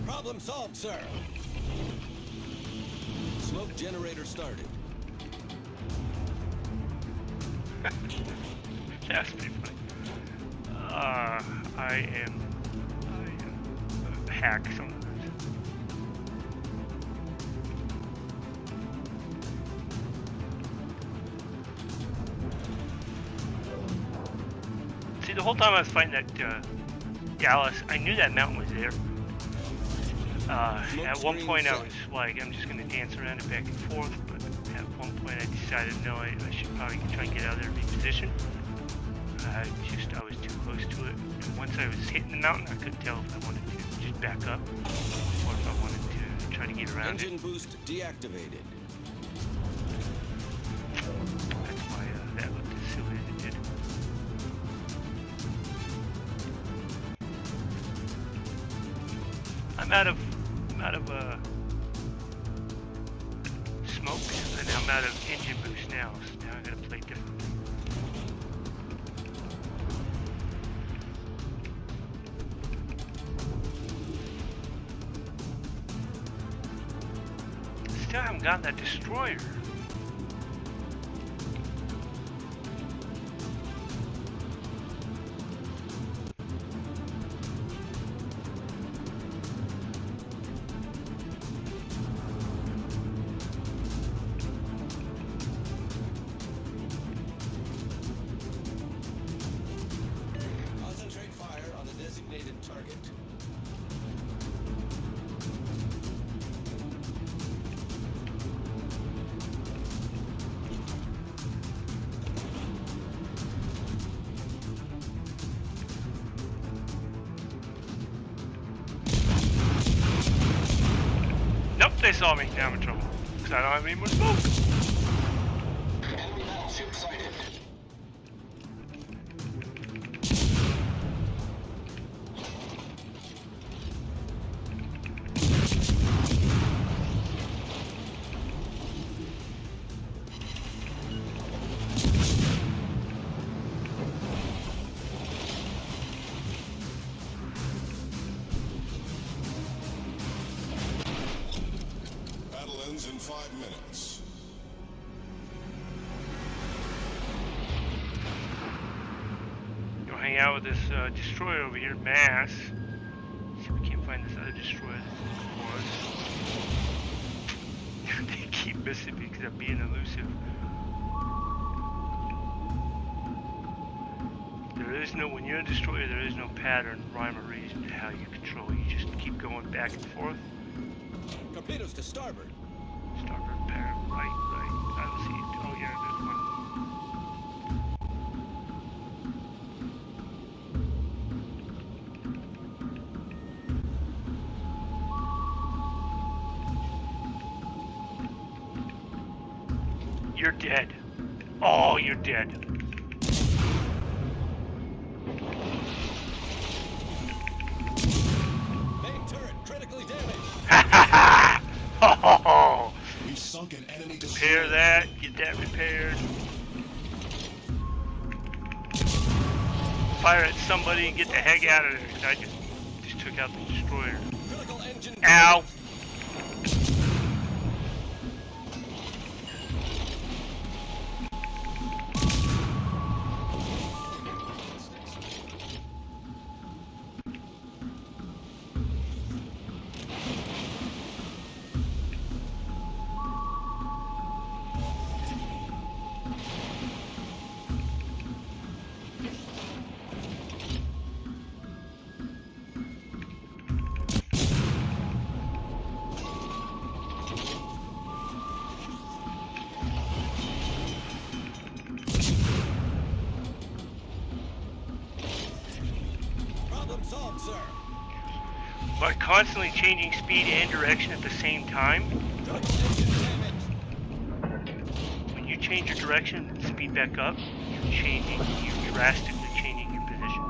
[SPEAKER 5] Problem solved, sir. Smoke generator started.
[SPEAKER 1] That's pretty funny. I am a hack sometimes. See, the whole time I was fighting that Dallas, I knew that mountain was there. At one point I was like, I'm just going to dance around it back and forth, but at one point I decided, no, I should probably try and get out of there and reposition. I was too close to it. And once I was hitting the mountain, I couldn't tell if I wanted to just back up or if I wanted to try to get around
[SPEAKER 5] Engine
[SPEAKER 1] it.
[SPEAKER 5] boost deactivated.
[SPEAKER 1] That's why that looked as silly as it did. I'm out of smoke, and I'm out of engine boost now. So now I gotta play differently. Still haven't gotten that destroyer.
[SPEAKER 5] Concentrate fire on the designated target.
[SPEAKER 1] Nope, they saw me. Now I'm in trouble. Because I don't have any more smoke.
[SPEAKER 3] Enemy battleship sighted.
[SPEAKER 6] Battle ends in 5 minutes.
[SPEAKER 1] Go hang out with this destroyer over here, Mass. See if we can't find this other destroyer that's looking for us. They keep missing me because I'm being elusive. There is no, when you're a destroyer, there is no pattern, rhyme, or reason to how you control. You just keep going back and forth.
[SPEAKER 5] Torpedoes to starboard.
[SPEAKER 1] Starboard, pair, right. I don't see it. Oh yeah, there's one. You're dead. Oh, you're dead.
[SPEAKER 5] Main turret critically damaged.
[SPEAKER 1] Oh,
[SPEAKER 6] We sunk an enemy
[SPEAKER 1] repair
[SPEAKER 6] destroyer.
[SPEAKER 1] that. Get that repaired. Fire at somebody and get the heck out of there. 'Cause I just took out the destroyer.
[SPEAKER 5] Critical engine
[SPEAKER 1] Ow!
[SPEAKER 5] damage. Report, sir.
[SPEAKER 1] By constantly changing speed and direction at the same time,
[SPEAKER 5] Dutch engine damage.
[SPEAKER 1] when you change your direction and speed back up, you're drastically changing your position.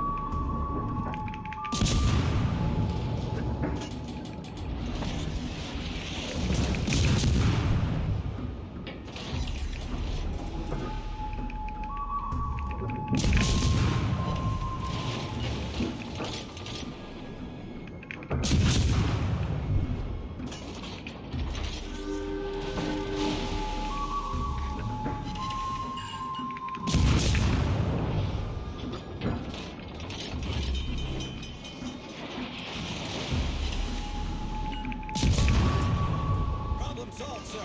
[SPEAKER 5] Problem solved, sir.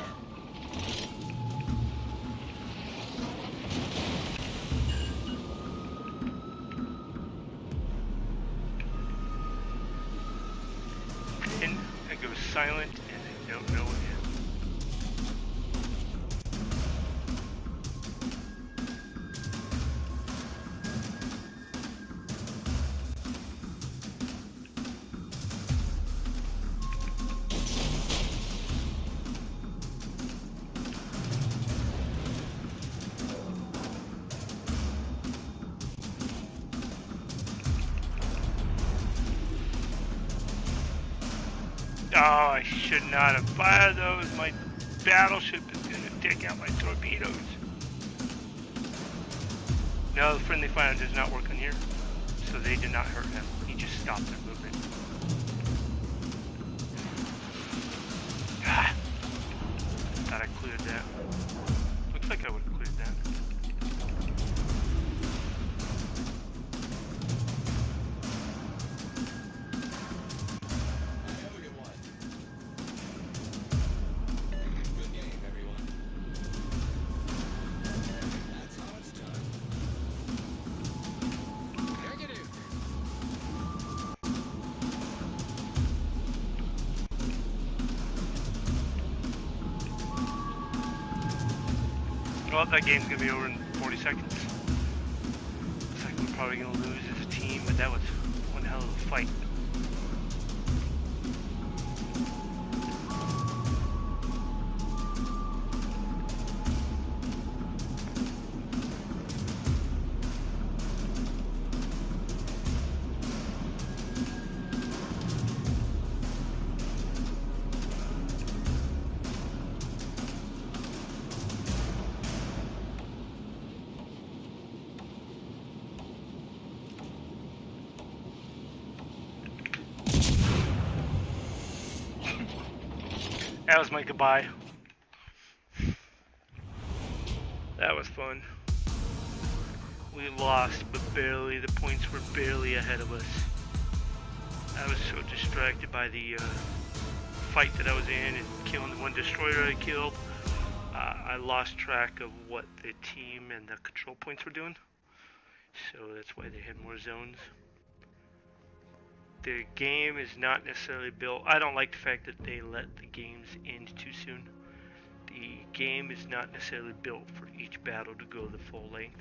[SPEAKER 1] And it goes silent, and they don't know it. Oh, I should not have fired those. My battleship is going to take out my torpedoes. No, the friendly fire does not work on here, so they did not hurt him. He just stopped their movement. Ah, thought I cleared that. Looks like I would have cleared that.
[SPEAKER 5] I owe you one. Good game, everyone. That's how it's done.
[SPEAKER 4] Negative.
[SPEAKER 1] Well, that game's gonna be over in 40 seconds. Looks like we're probably gonna lose as a team, but that was one hell of a fight. That was my goodbye. That was fun. We lost, but barely. The points were barely ahead of us. I was so distracted by the fight that I was in and killing the one destroyer I killed. I lost track of what the team and the control points were doing. So that's why they had more zones. The game is not necessarily built. I don't like the fact that they let the games end too soon. The game is not necessarily built for each battle to go the full length.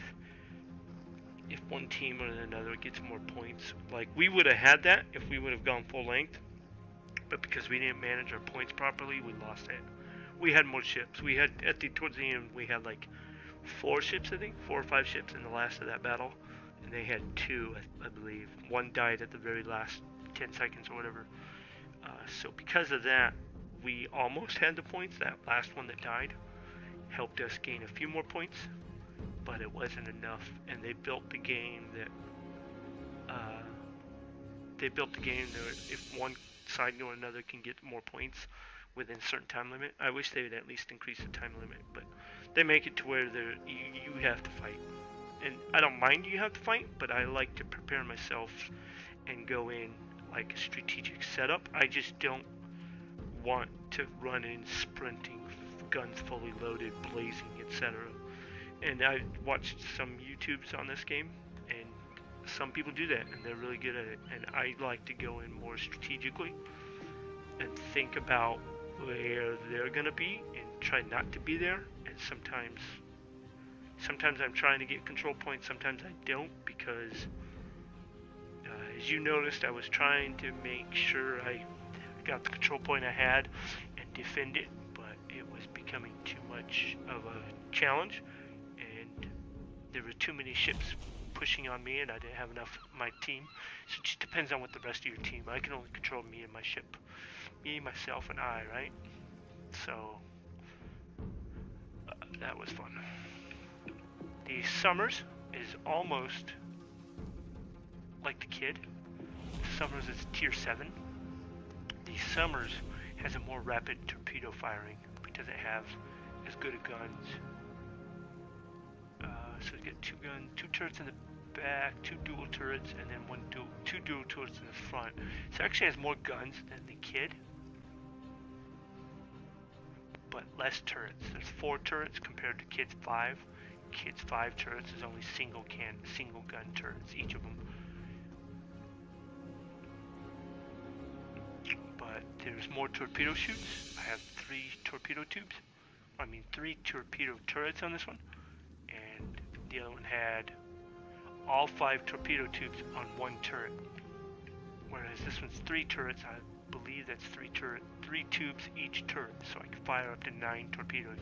[SPEAKER 1] If one team or another gets more points, like we would have had that if we would have gone full length, but because we didn't manage our points properly, we lost it. We had more ships. We had towards the end we had like 4 ships, I think, 4 or 5 ships in the last of that battle, and they had 2, I believe. One died at the very last 10 seconds or whatever. So because of that, we almost had the points. That last one that died helped us gain a few more points, but it wasn't enough. And they built the game that if one side or another can get more points within a certain time limit. I wish they would at least increase the time limit, but they make it to where you have to fight. And I don't mind you have to fight, but I like to prepare myself and go in like a strategic setup. I just don't want to run in sprinting, guns fully loaded, blazing, etc. And I watched some YouTubes on this game, and some people do that, and they're really good at it. And I like to go in more strategically and think about where they're gonna be and try not to be there. And sometimes I'm trying to get control points, sometimes I don't, because As you noticed, I was trying to make sure I got the control point I had and defend it, but it was becoming too much of a challenge, and there were too many ships pushing on me, and I didn't have enough of my team. So it just depends on what the rest of your team. I can only control me and my ship. Me, myself, and I, right? So that was fun. The Summers is almost like the Kid. Summers is tier 7. The Summers has a more rapid torpedo firing. It doesn't have as good a guns. So you get 2 guns, 2 turrets in the back, 2 dual turrets, and then 2 dual turrets in the front. So it actually has more guns than the Kid, but less turrets. There's 4 turrets compared to Kid's 5. Kid's 5 turrets is only single gun turrets, each of them. But there's more torpedo chutes. I have 3 torpedo tubes. 3 torpedo turrets on this one, and the other one had all 5 torpedo tubes on 1 turret. Whereas this one's 3 turrets. I believe that's 3 tubes each turret, so I can fire up to 9 torpedoes,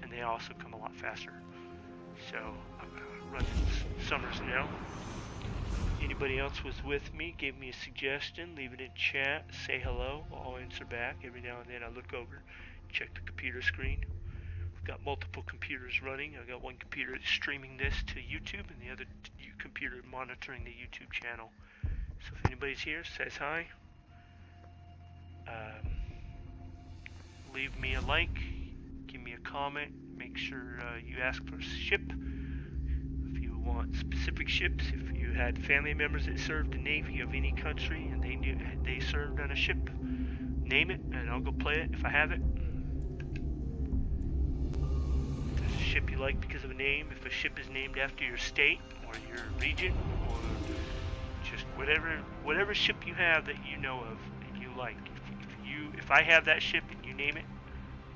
[SPEAKER 1] and they also come a lot faster. So I'm gonna run Summers now. Anybody else was with me, gave me a suggestion, leave it in chat, say hello, I'll answer back. Every now and then I look over, check the computer screen. I've got multiple computers running. I've got one computer streaming this to YouTube and the other computer monitoring the YouTube channel. So if anybody's here, says hi. Leave me a like, give me a comment, make sure you ask for a ship. If you want specific ships, if you had family members that served the Navy of any country and they served on a ship, name it and I'll go play it if I have it. If there's a ship you like because of a name, if a ship is named after your state or your region or just whatever ship you have that you know of and you like. If I have that ship and you name it,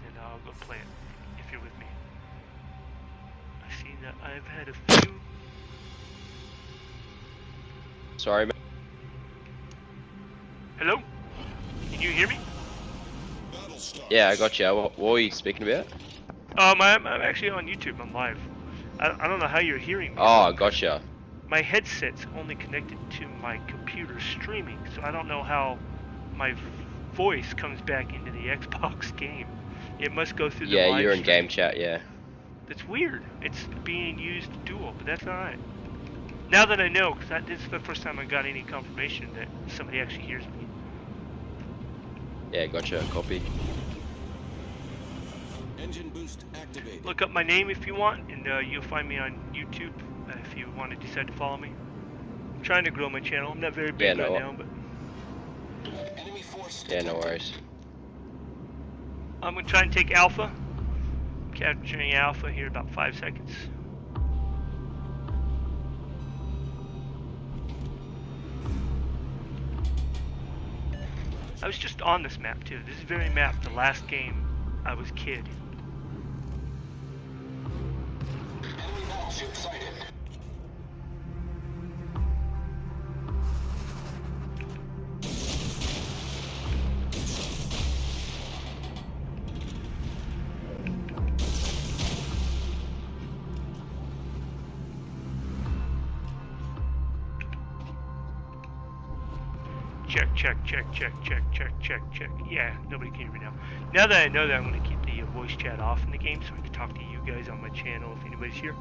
[SPEAKER 1] then I'll go play it if you're with me. I see that I've had a few.
[SPEAKER 7] Sorry, man.
[SPEAKER 1] Hello? Can you hear me?
[SPEAKER 7] Yeah, I got you. What were you speaking about?
[SPEAKER 1] I'm actually on YouTube. I'm live. I don't know how you're hearing me.
[SPEAKER 7] Oh, gotcha.
[SPEAKER 1] My headset's only connected to my computer streaming, so I don't know how my voice comes back into the Xbox game. It must go through the live
[SPEAKER 7] you're in
[SPEAKER 1] stream.
[SPEAKER 7] game chat, yeah.
[SPEAKER 1] It's weird. It's being used dual, but that's alright. Now that I know, because this is the first time I got any confirmation that somebody actually hears me.
[SPEAKER 7] Yeah, gotcha. Copy.
[SPEAKER 5] Engine boost activated.
[SPEAKER 1] Look up my name if you want, and you'll find me on YouTube if you want to decide to follow me. I'm trying to grow my channel. I'm not very big right now, but...
[SPEAKER 3] Enemy force
[SPEAKER 7] Yeah, no worries.
[SPEAKER 1] I'm going to try and take Alpha. I'm capturing Alpha here in about 5 seconds. I was just on this map too. This very map, the last game, I was Kid.
[SPEAKER 3] Enemy battleship sighted.
[SPEAKER 1] Check. Yeah, nobody can hear me now. Now that I know that, I'm going to keep the voice chat off in the game so I can talk to you guys on my channel if anybody's here.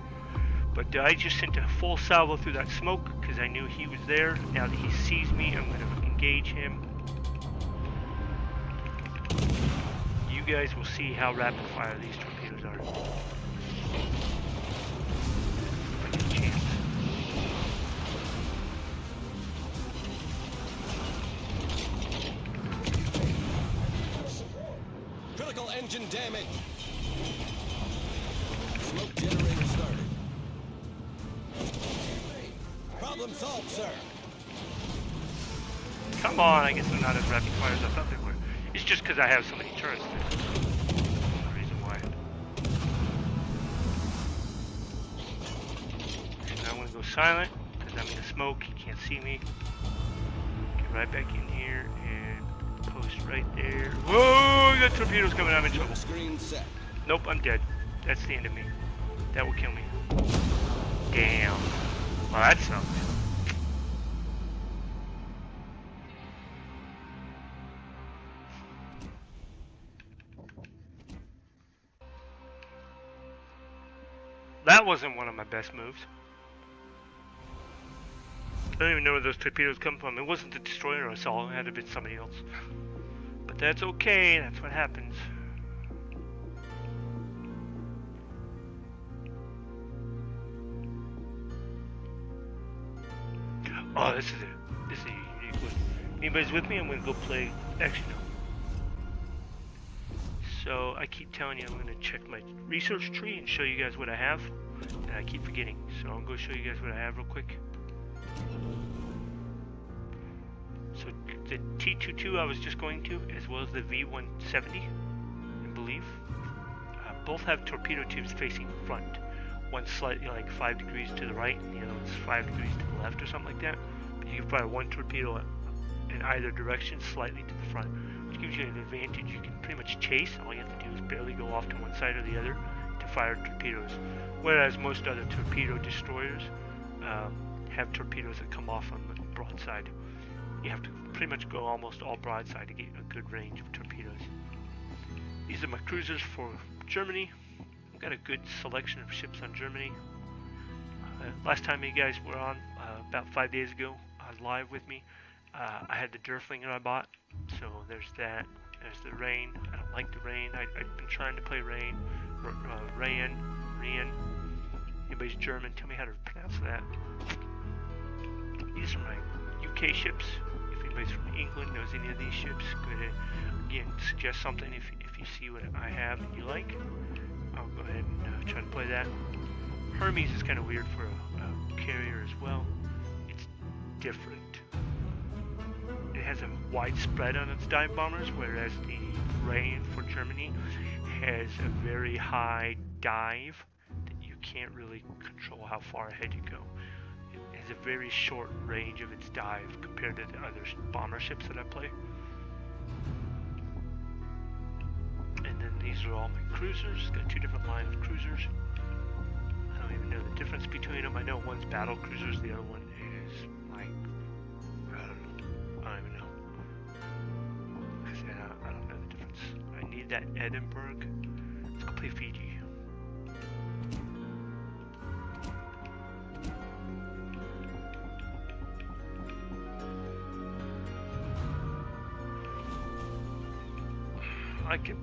[SPEAKER 1] But I just sent a full salvo through that smoke because I knew he was there. Now that he sees me, I'm going to engage him. You guys will see how rapid fire these torpedoes are. If I get a chance.
[SPEAKER 5] Critical engine damage. Smoke generator started. Problem solved, sir.
[SPEAKER 1] Come on, I guess they're not as rapid fire as I thought they were. It's just because I have so many turrets. That's the reason why. And I'm going to go silent because I'm in the smoke. He can't see me. right back in here and post right there. Whoa, we got torpedoes coming. I'm in trouble.
[SPEAKER 5] Screen set.
[SPEAKER 1] Nope, I'm dead. That's the end of me. That will kill me. Damn. Well, that sucks. That wasn't one of my best moves. I don't even know where those torpedoes come from. It wasn't the destroyer I saw. It had to be somebody else. But that's okay. That's what happens. Oh, this is a unique one. Anybody's with me? I'm gonna go play. Actually, no. So I keep telling you I'm gonna check my research tree and show you guys what I have, and I keep forgetting. So I'm gonna show you guys what I have real quick. So the T-22 I was just going to, as well as the V-170, I believe, both have torpedo tubes facing front. One's slightly like 5 degrees to the right, and the other one's 5 degrees to the left or something like that. But you can fire one torpedo in either direction, slightly to the front, which gives you an advantage. You can pretty much chase. All you have to do is barely go off to one side or the other to fire torpedoes. Whereas most other torpedo destroyers have torpedoes that come off on the broadside. You have to pretty much go almost all broadside to get a good range of torpedoes. These are my cruisers for Germany. I've got a good selection of ships on Germany. Last time you guys were on, about 5 days ago, live with me, I had the Derflinger I bought. So there's that. There's the Rain. I don't like the Rain. I've been trying to play Rain. Rain. Anybody's German, tell me how to pronounce that. These are my UK ships. If anybody's from England knows any of these ships, go ahead, again, suggest something if you see what I have and you like. I'll go ahead and try to play that. Hermes is kind of weird for a carrier as well. It's different. It has a wide spread on its dive bombers, whereas the Rain for Germany has a very high dive that you can't really control how far ahead you go. It has a very short range of its dive compared to the other bomber ships that I play. And then these are all my cruisers. Got two different line of cruisers. I don't even know the difference between them. I know one's battle cruisers, the other one is like, I don't even know. I don't know the difference. I need that Edinburgh. Let's go play Fiji. I can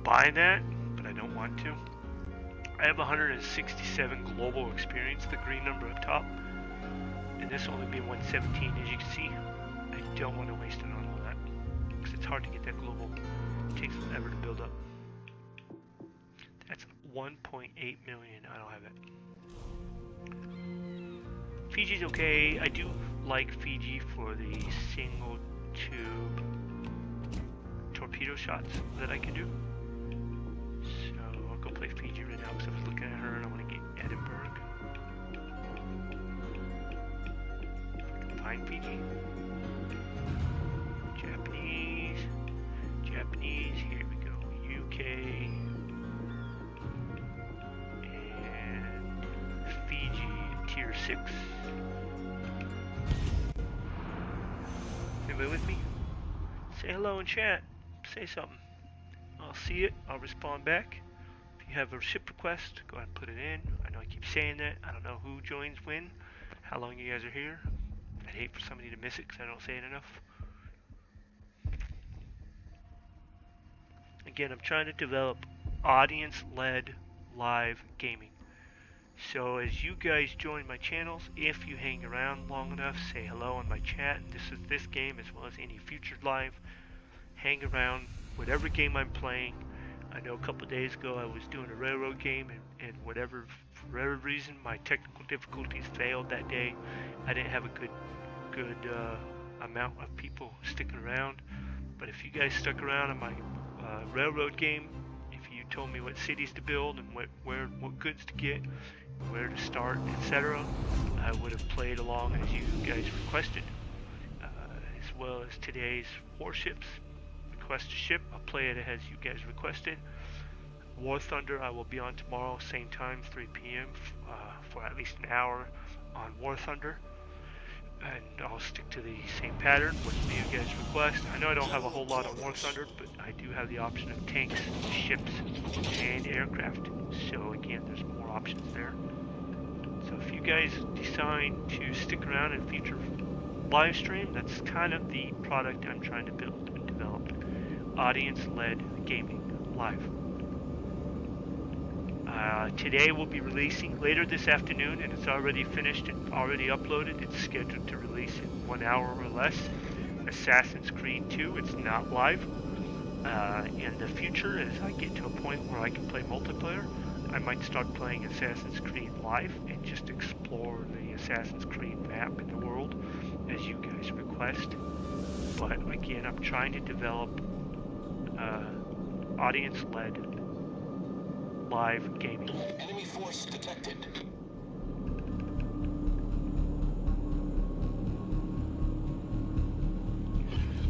[SPEAKER 1] buy that, but I don't want to. I have 167 global experience, the green number up top, and this only being 117, as you can see. I don't want to waste it on all that, because it's hard to get that global. It takes forever to build up. That's 1.8 million. I don't have it. Fiji's okay. I do like Fiji for the single tube torpedo shots that I can do. So I'll go play Fiji right now because I was looking at her and I want to get Edinburgh. Find Fiji. Japanese, here we go. UK and Fiji, tier 6. Anybody with me? Say hello in chat. Say something. I'll see it. I'll respond back. If you have a ship request, go ahead and put it in. I know I keep saying that. I don't know who joins when, how long you guys are here. I'd hate for somebody to miss it because I don't say it enough. Again, I'm trying to develop audience-led live gaming. So as you guys join my channels, if you hang around long enough, say hello in my chat. And this is this game as well as any future live. Hang around, whatever game I'm playing. I know a couple days ago I was doing a railroad game, and for whatever reason my technical difficulties failed that day. I didn't have a good amount of people sticking around. But if you guys stuck around in my railroad game, if you told me what cities to build and what goods to get, where to start, etc., I would have played along as you guys requested. As well as today's warships. Request a ship, I'll play it as you guys requested. War Thunder, I will be on tomorrow, same time, 3 p.m. For at least an hour on War Thunder. And I'll stick to the same pattern, whatever you guys request. I know I don't have a whole lot on War Thunder, but I do have the option of tanks, ships, and aircraft. So again, there's more options there. So if you guys decide to stick around in future live stream, that's kind of the product I'm trying to build and develop. Audience-led gaming live. Today we'll be releasing later this afternoon, and it's already finished and already uploaded. It's scheduled to release in 1 hour or less. Assassin's Creed 2, it's not live. In the future, as I get to a point where I can play multiplayer, I might start playing Assassin's Creed live and just explore the Assassin's Creed map in the world as you guys request. But again, I'm trying to develop audience-led live gaming.
[SPEAKER 3] Enemy force detected.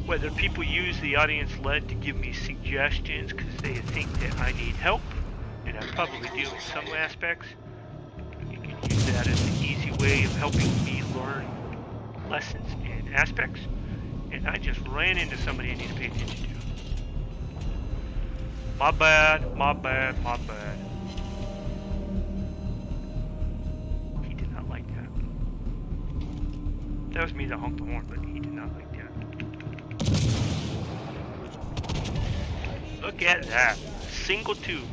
[SPEAKER 1] Whether people use the audience-led to give me suggestions because they think that I need help, and I probably do in some aspects, you can use that as an easy way of helping me learn lessons and aspects, and I just ran into somebody I need to pay attention to. My bad, my bad, my bad. He did not like that. That was me that honked the horn, but he did not like that. Look at that. Single tube.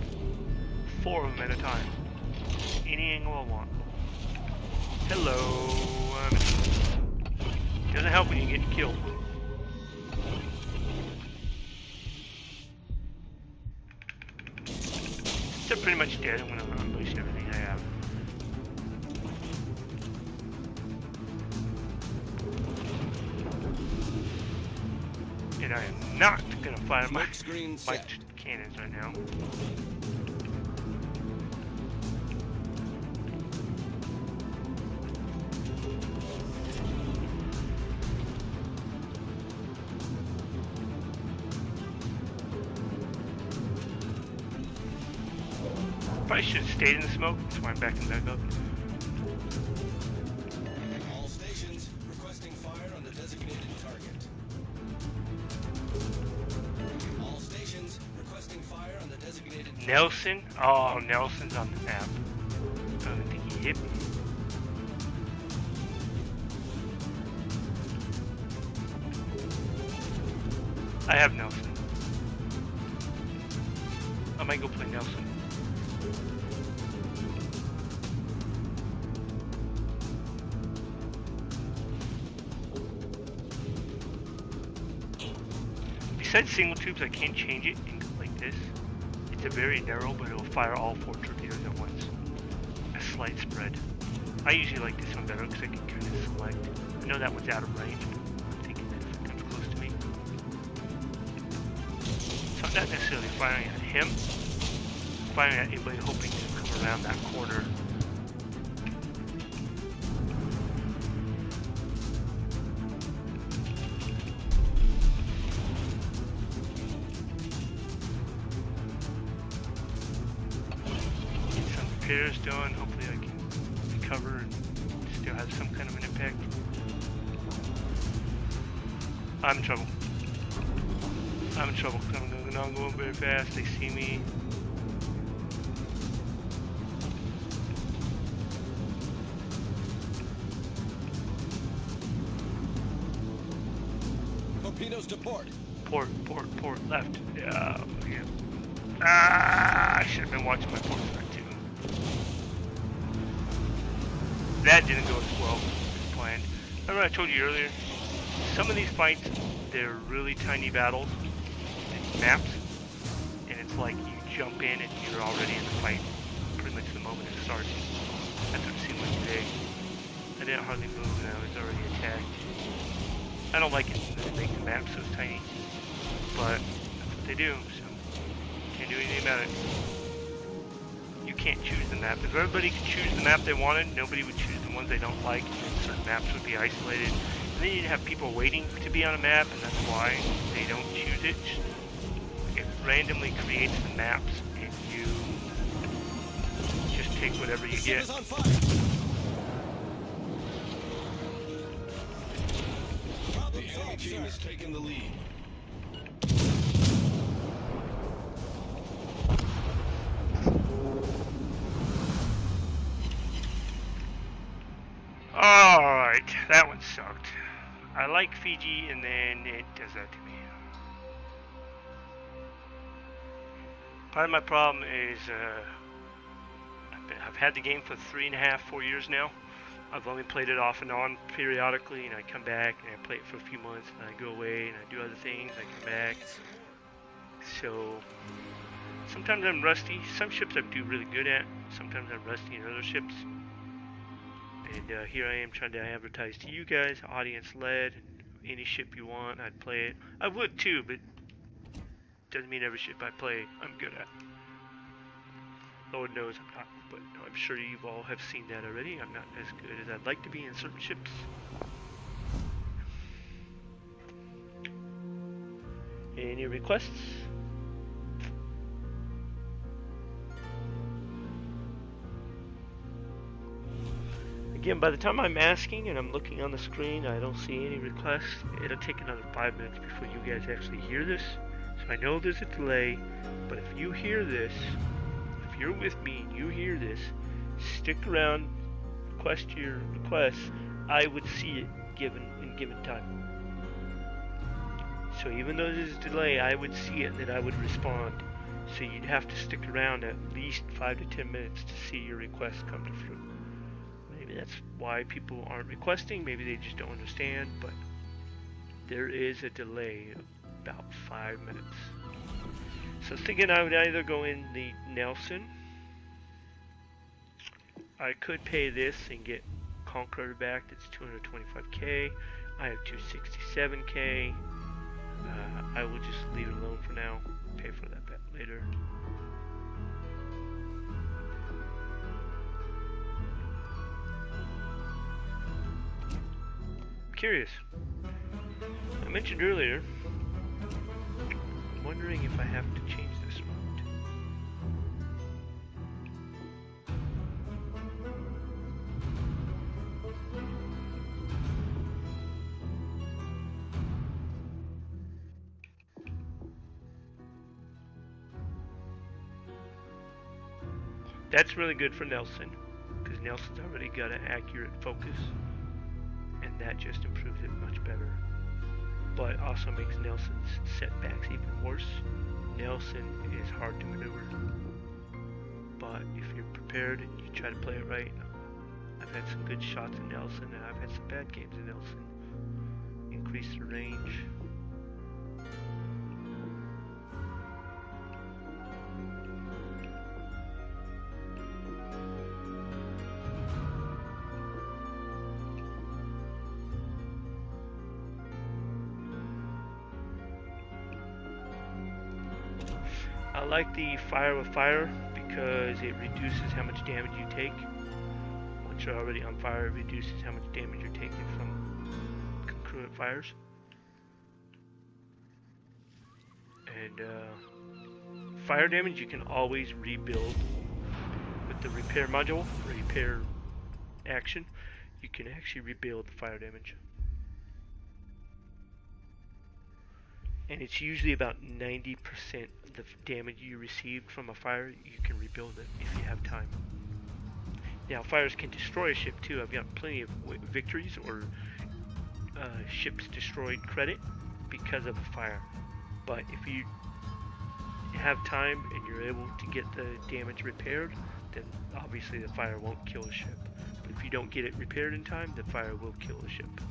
[SPEAKER 1] 4 of them at a time. Any angle I want. Hello. Doesn't help when you get killed. They're pretty much dead. I'm going to unleash everything I have. And I am not going to fire my cannons right now. Probably should have stayed in the smoke. That's why I'm backing back up.
[SPEAKER 5] All stations requesting fire on the designated target. All stations requesting fire on the designated target.
[SPEAKER 1] Nelson? Oh, Nelson's on the map. I don't think he hit me. I have Nelson. I might go play Nelson. Besides single tubes, I can change it and go like this. It's a very narrow, but it will fire all 4 torpedoes at once. A slight spread. I usually like this one better because I can kind of select. I know that one's out of range, but I'm thinking that if it comes close to me. So I'm not necessarily firing at him. I'm firing at anybody hoping to come around that corner. Repairs done. Hopefully I can recover and still have some kind of an impact. I'm in trouble. I'm in trouble. I'm not going very fast. They see me.
[SPEAKER 5] Torpedoes to port.
[SPEAKER 1] Port, left. Yeah. I should have been watching my port side too. That didn't go as well as planned. Remember I told you earlier, some of these fights, they're really tiny battles, and maps, and it's like you jump in and you're already in the fight pretty much the moment it starts. That's what it seemed like today. I didn't hardly move and I was already attacked. I don't like it when they make the map so tiny, but that's what they do, so can't do anything about it. You can't choose the map. If everybody could choose the map they wanted, nobody would choose the ones they don't like, and certain maps would be isolated, And then you have people waiting to be on a map, and that's why they don't choose it. It randomly creates the maps, and you just take whatever you
[SPEAKER 5] The ship
[SPEAKER 1] get.
[SPEAKER 5] is on fire.
[SPEAKER 6] The enemy team has taken the lead.
[SPEAKER 1] Alright, that one sucked. I like Fiji, and then it does that to me. Part of my problem is I've had the game for 3.5, 4 years now. I've only played it off and on periodically, and I come back and I play it for a few months, and I go away and I do other things. I come back. So sometimes I'm rusty. Some ships I do really good at. Sometimes I'm rusty in other ships. And here I am trying to advertise to you guys, audience-led. Any ship you want, I'd play it. I would too, but doesn't mean every ship I play I'm good at. Lord knows I'm not, but I'm sure you all have seen that already. I'm not as good as I'd like to be in certain ships. Any requests? Again, by the time I'm asking and I'm looking on the screen, I don't see any requests. It'll take another 5 minutes before you guys actually hear this. So I know there's a delay, but if you hear this, if you're with me and you hear this, stick around, request your requests. I would see it in given time. So even though there's a delay, I would see it and then I would respond. So you'd have to stick around at least 5 to 10 minutes to see your request come to fruit. Maybe that's why people aren't requesting. Maybe they just don't understand, but there is a delay of about 5 minutes. So thinking I would either go in the Nelson. I could pay this and get Conqueror back. That's 225k. I have 267k. I will just leave it alone for now. Pay for that back later. Curious. I mentioned earlier, I'm wondering if I have to change this route. That's really good for Nelson, because Nelson's already got an accurate focus. And that just improves it much better. But also makes Nelson's setbacks even worse. Nelson is hard to maneuver. But if you're prepared and you try to play it right, I've had some good shots in Nelson and I've had some bad games in Nelson. Increase the range. I like the fire with fire because it reduces how much damage you take. Once you're already on fire, it reduces how much damage you're taking from concurrent fires. And fire damage you can always rebuild with the repair module, repair action. You can actually rebuild the fire damage. And it's usually about 90% of the damage you received from a fire, you can rebuild it if you have time. Now, fires can destroy a ship too. I've got plenty of victories or ships destroyed credit because of a fire. But if you have time and you're able to get the damage repaired, then obviously the fire won't kill a ship. But if you don't get it repaired in time, the fire will kill a ship.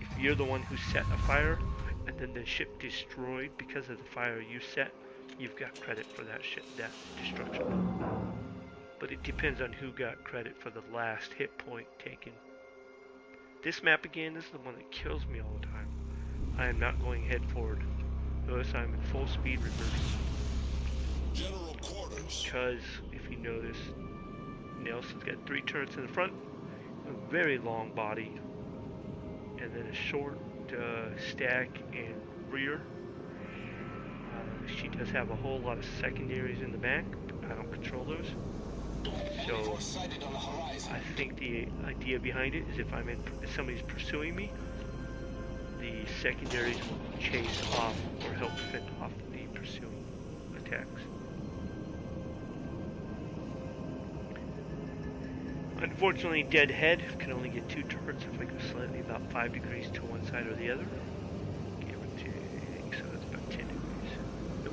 [SPEAKER 1] If you're the one who set a fire, and then the ship destroyed because of the fire you set, you've got credit for that ship, that destruction. But it depends on who got credit for the last hit point taken. This map again, this is the one that kills me all the time. I am not going head forward. Notice I'm in full speed reverse.
[SPEAKER 6] General quarters.
[SPEAKER 1] Because, if you notice, Nelson's got 3 turrets in the front, a very long body, and then a short stack in rear. She does have a whole lot of secondaries in the back. I don't control those. So I think the idea behind it is if somebody's pursuing me, the secondaries will chase off or help fend off the pursuing attacks. Unfortunately, dead head can only get 2 turrets if I go slightly about 5 degrees to one side or the other. Give or take, so that's about 10 degrees. Nope.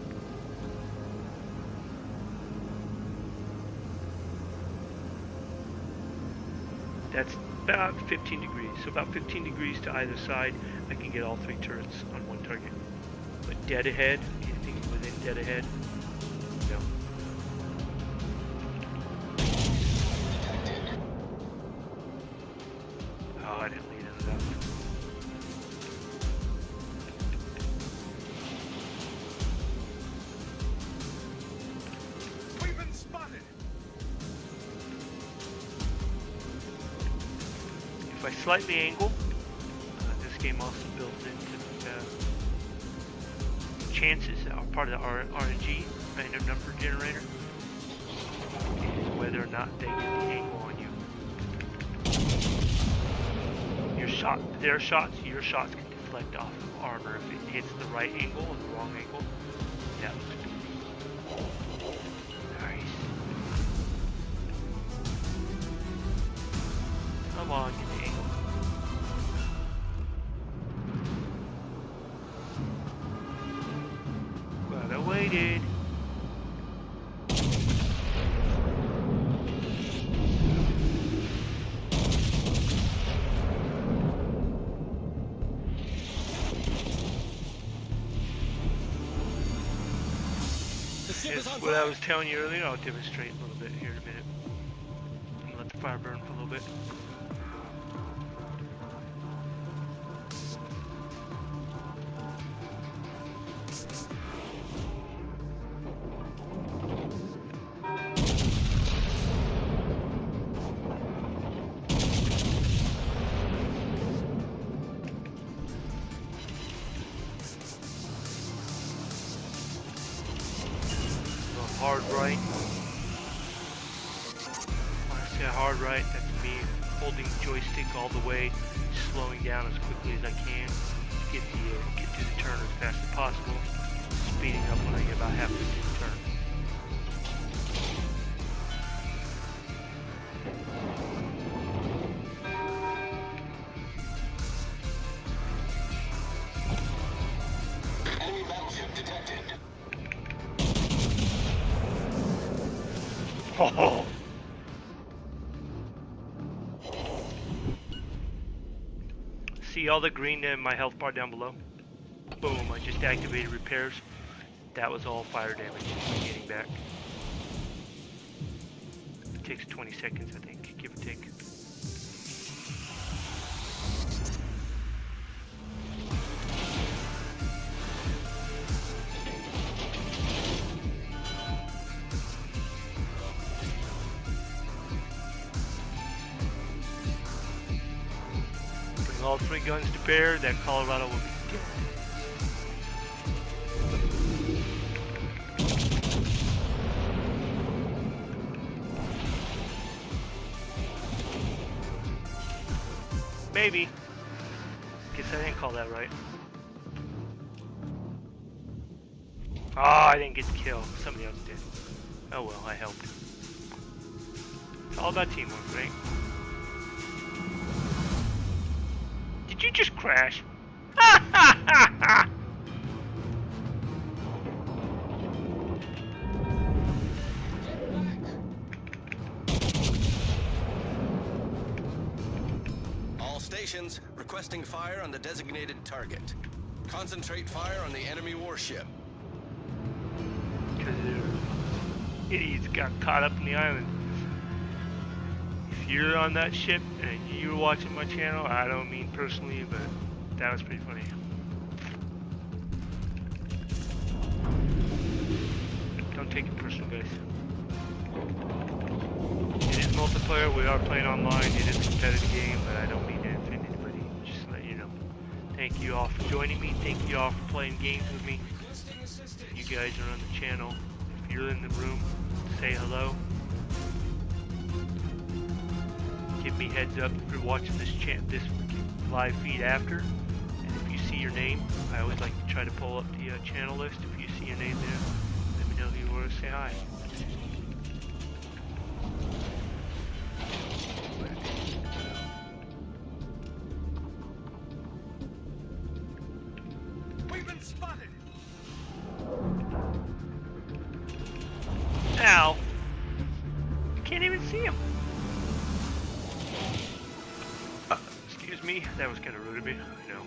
[SPEAKER 1] That's about 15 degrees. So about 15 degrees to either side, I can get all 3 turrets on one target. But dead ahead, anything within dead ahead, no. Oh, I didn't lead into that.
[SPEAKER 4] We've been spotted.
[SPEAKER 1] If I slightly angle, this game also builds into chances that are part of the RNG, random number generator, is whether or not they get the angle on you. Their shots, your shots can deflect off of armor if it hits the right angle or the wrong angle. That looks good. Nice. Come on, get the angle. But I waited. Just what I was telling you earlier, I'll demonstrate a little bit here in a minute. I'm gonna let the fire burn for a little bit. Hard right. When I say hard right, that's me holding joystick all the way, slowing down as quickly as I can to get to the turn as fast as possible, speeding up when I get about halfway through the turn.
[SPEAKER 3] Enemy battleship detected.
[SPEAKER 1] Oh. See all the green in my health bar down below? Boom, I just activated repairs. That was all fire damage I'm getting back. It takes 20 seconds, I think, give or take. All 3 guns to bear, that Colorado will be dead. Maybe. Guess I didn't call that right. Oh, I didn't get the kill. Somebody else did. Oh well, I helped. It's all about teamwork, right? Did you just crash? Ha ha ha ha!
[SPEAKER 5] All stations requesting fire on the designated target. Concentrate fire on the enemy warship.
[SPEAKER 1] Because idiots got caught up in the island. If you're on that ship and you're watching my channel, I don't mean personally, but that was pretty funny. Don't take it personal, guys. It is multiplayer, we are playing online, it is a competitive game, but I don't mean to offend anybody, just to let you know. Thank you all for joining me. Thank you all for playing games with me. If you guys are on the channel, if you're in the room, say hello. Give me heads up if you're watching this live feed after. And if you see your name, I always like to try to pull up the channel list. If you see your name there, let me know who you were. Say hi.
[SPEAKER 4] We've been spotted.
[SPEAKER 1] Ow! Can't even see him. Excuse me, that was kind of rude of me. I know.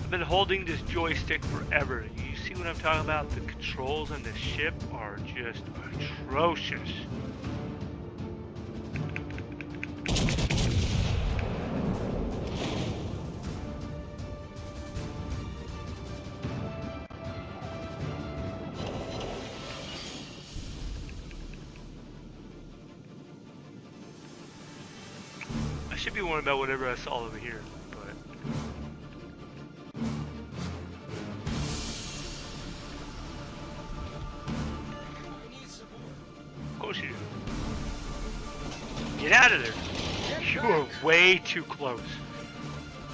[SPEAKER 1] I've been holding this joystick forever. You see what I'm talking about? The controls on this ship are just atrocious. I should be worried about whatever I saw over here, but of course you do. Get out of there! You are way too close.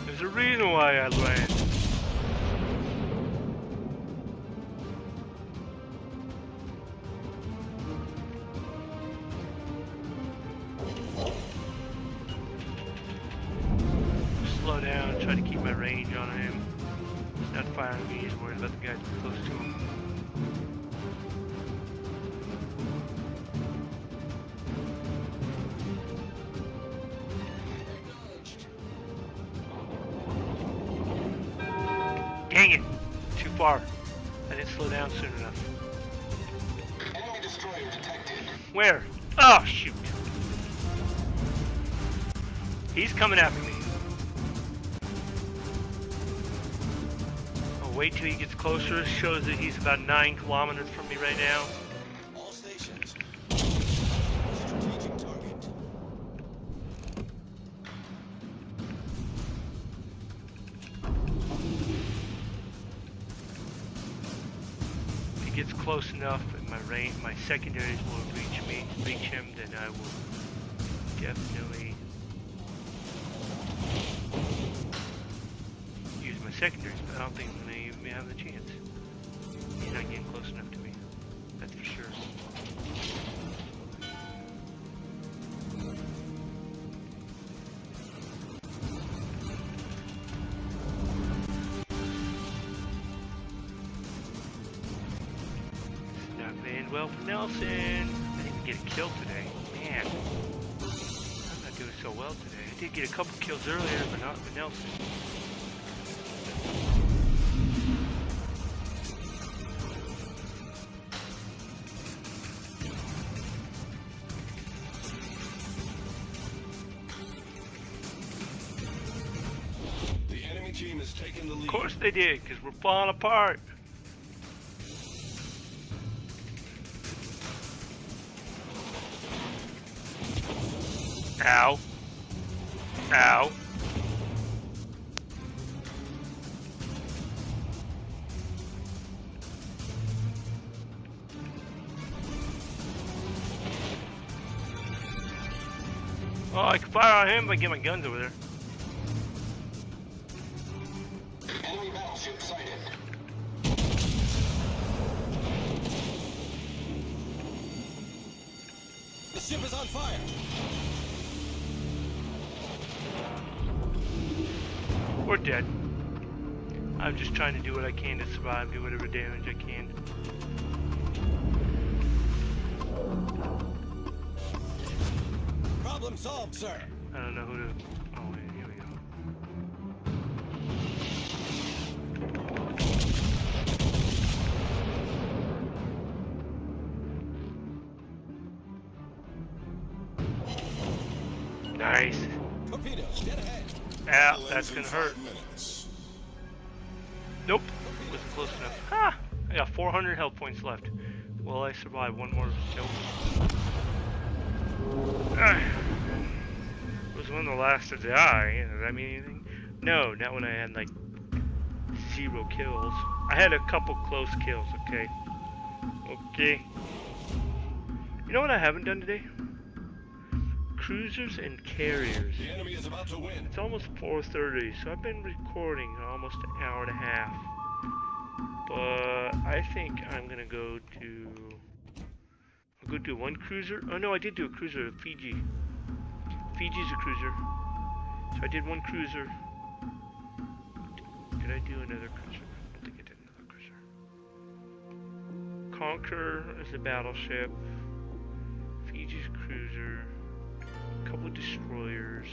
[SPEAKER 1] There's a reason why I land. Slow down, try to keep my range on him. He's not firing at me, he's worried about the guys close to him. Dang it! Too far. I didn't slow down soon enough.
[SPEAKER 3] Enemy destroyer detected.
[SPEAKER 1] Where? Oh, shoot. He's coming after me. I'll wait till he gets closer. It shows that he's about 9 kilometers from me right now.
[SPEAKER 5] All stations. Strategic target.
[SPEAKER 1] If he gets close enough and my secondaries will reach him, then I will definitely use my secondaries, but I don't think they may have the chance. He's not getting close enough to me. That's for sure. It's not playing well for Nelson. I didn't even get a kill today. Man, I'm not doing so well today. I did get a couple kills earlier, but not for Nelson.
[SPEAKER 6] The enemy team has taken the lead.
[SPEAKER 1] Of course they did, because we're falling apart. Ow. Ow. Oh, I can fire on him if I get my guns over there.
[SPEAKER 3] Enemy battleship sighted.
[SPEAKER 5] The ship is on fire.
[SPEAKER 1] We're dead. I'm just trying to do what I can to survive, do whatever damage I can.
[SPEAKER 5] Problem solved, sir.
[SPEAKER 1] I don't know who to... Oh, wait, here we go. Nice.
[SPEAKER 5] Torpedoes, dead ahead.
[SPEAKER 1] Yeah,
[SPEAKER 6] Battle
[SPEAKER 1] that's
[SPEAKER 6] ends
[SPEAKER 1] gonna
[SPEAKER 6] in
[SPEAKER 1] hurt.
[SPEAKER 6] 5 minutes.
[SPEAKER 1] Nope, wasn't close enough. Ah, I got 400 health points left. Will I survive one more? Nope. Was one of the last to die. Does that mean anything? No, not when I had like 0 kills. I had a couple close kills, okay? Okay. You know what I haven't done today? Cruisers and carriers.
[SPEAKER 6] The enemy is about to win.
[SPEAKER 1] It's almost 4:30, so I've been recording almost an hour and a half. But I think I'm gonna go to... I'll go do one cruiser. Oh no, I did do a cruiser, Fiji. Fiji's a cruiser. So I did one cruiser. Did I do another cruiser? I don't think I did another cruiser. Conquerer is a battleship. Fiji's a cruiser. A couple of destroyers.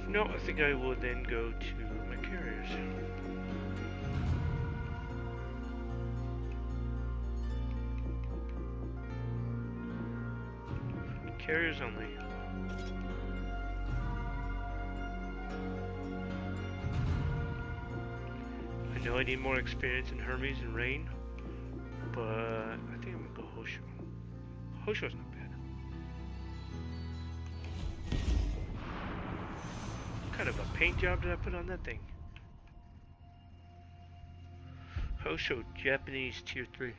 [SPEAKER 1] No, I think I will then go to my carriers. Carriers only. I know I need more experience in Hermes and Rain, but I think I'm gonna go Hosho. Hosho's not bad. What kind of a paint job did I put on that thing? Hosho Japanese Tier 3.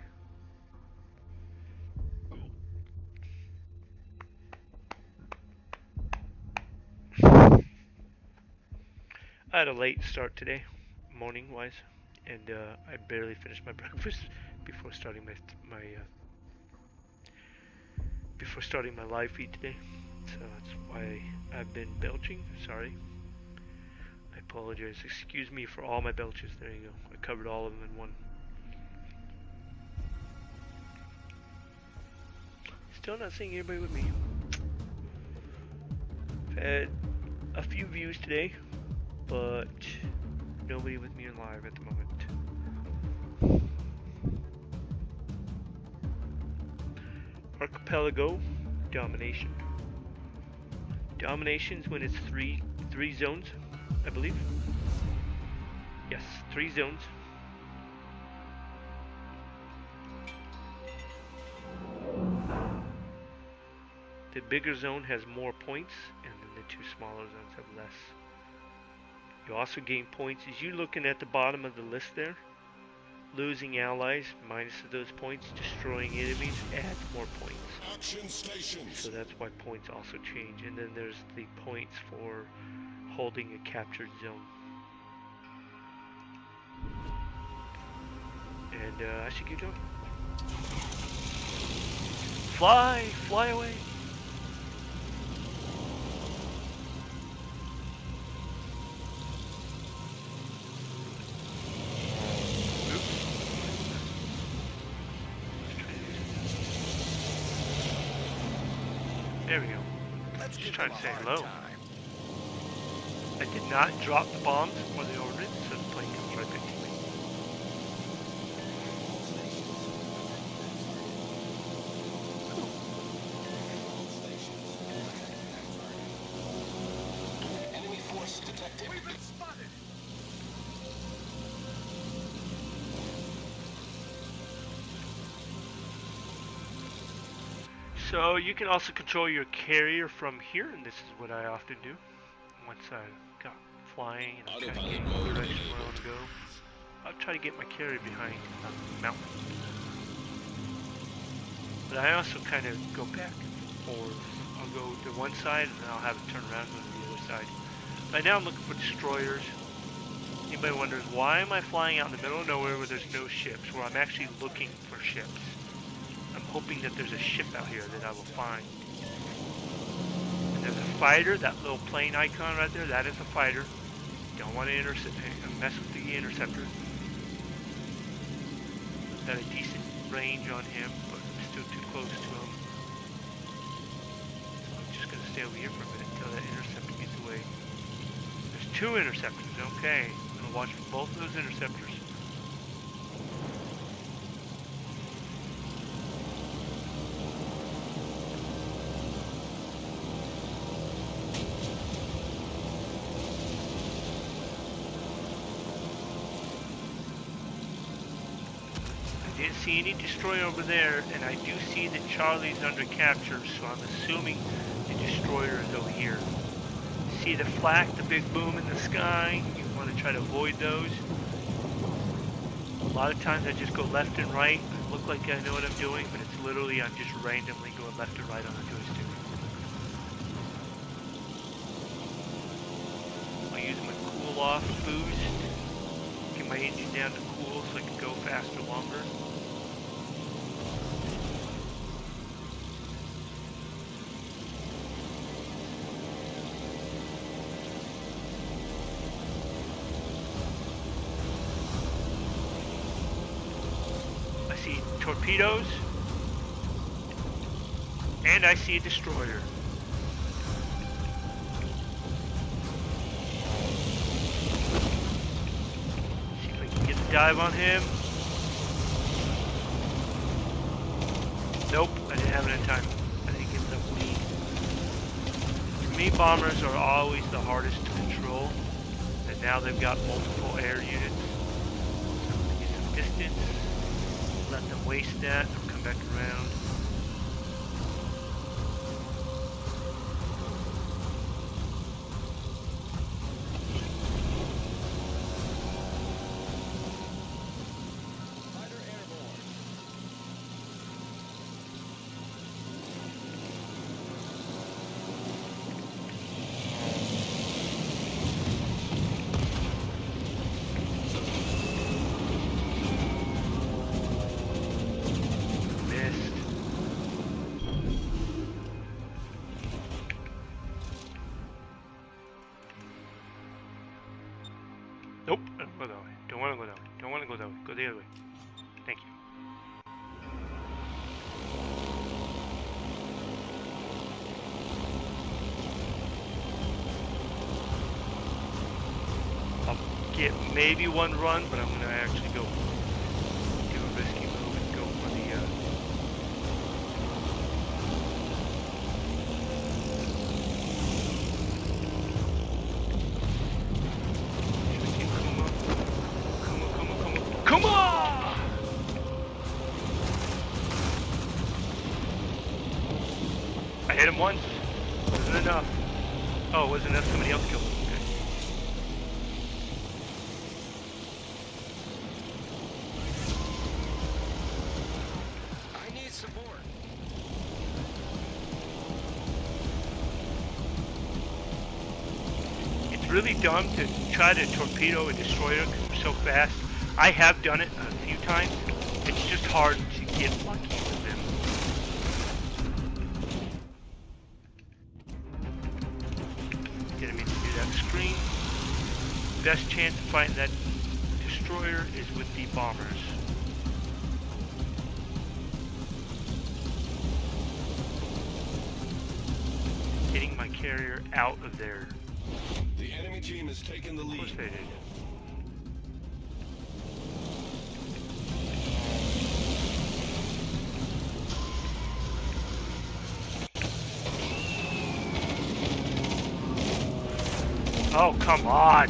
[SPEAKER 1] I had a late start today, morning wise, and I barely finished my breakfast before starting my live feed today. So that's why I've been belching. Sorry. I apologize. Excuse me for all my belches. There you go. I covered all of them in one. Still not seeing anybody with me. I've had a few views today, but nobody with me in live at the moment. Archipelago domination. Domination's when it's three zones, I believe. Yes, 3 zones. The bigger zone has more points, and then the 2 smaller zones have less. You also gain points as you're looking at the bottom of the list there. Losing allies, minus of those points. Destroying enemies adds more points.
[SPEAKER 6] Action stations.
[SPEAKER 1] So that's why points also change. And then there's the points for holding a captured zone. And I should get going. Fly away. There we go. Just trying to say hello. I did not drop the bombs or the ordnance, so the plane comes right back to me.
[SPEAKER 3] Enemy force detected.
[SPEAKER 4] We've been spotted.
[SPEAKER 1] So you can also control your carrier from here, and this is what I often do. Once I got flying and I'm trying to get in the direction where I want to go, I'll try to get my carrier behind a mountain. But I also kind of go back and forth. I'll go to one side and then I'll have it turn around and go to the other side. Right now I'm looking for destroyers. Anybody wonders why am I flying out in the middle of nowhere where there's no ships, where I'm actually looking for ships? I'm hoping that there's a ship out here that I will find. And there's a fighter, that little plane icon right there, that is a fighter. Don't want to mess with the interceptor. Got a decent range on him, but I'm still too close to him. So I'm just going to stay over here for a minute until that interceptor gets away. There's 2 interceptors, okay. I'm going to watch for both of those interceptors. see any destroyer over there, and I do see that Charlie's under capture, so I'm assuming the destroyer is over here. See the flak, the big boom in the sky? You want to try to avoid those. A lot of times I just go left and right. I look like I know what I'm doing, but it's literally I'm just randomly going left and right on the joystick. I'll use my cool off boost. Get my engine down to cool so I can go faster longer. I see torpedoes, and I see a destroyer. See if I can get a dive on him. Nope, I didn't have it in time. I didn't get enough lead. To me, bombers are always the hardest to control, and now they've got multiple air units. So I'm gonna get some distance. Let them waste that, they'll come back around.
[SPEAKER 5] Fighter airborne.
[SPEAKER 1] Missed. Nope, I don't go that way. Don't want to go that way. Don't want to go that way. Go the other way. Thank you. I'll get maybe one run, but I'm going to actually go do a risky move and go for the Come on! I hit him once. Wasn't enough. Oh, wasn't enough. Somebody else killed him. Okay.
[SPEAKER 4] I need support.
[SPEAKER 1] It's really dumb to try to torpedo a destroyer because they're so fast. I have done it a few times. It's just hard to get lucky with them. Didn't mean to do that screen. Best chance of fighting that destroyer is with the bombers. Getting my carrier out of there.
[SPEAKER 6] The enemy team has taken the
[SPEAKER 1] Of course
[SPEAKER 6] lead.
[SPEAKER 1] they did. Oh, come on!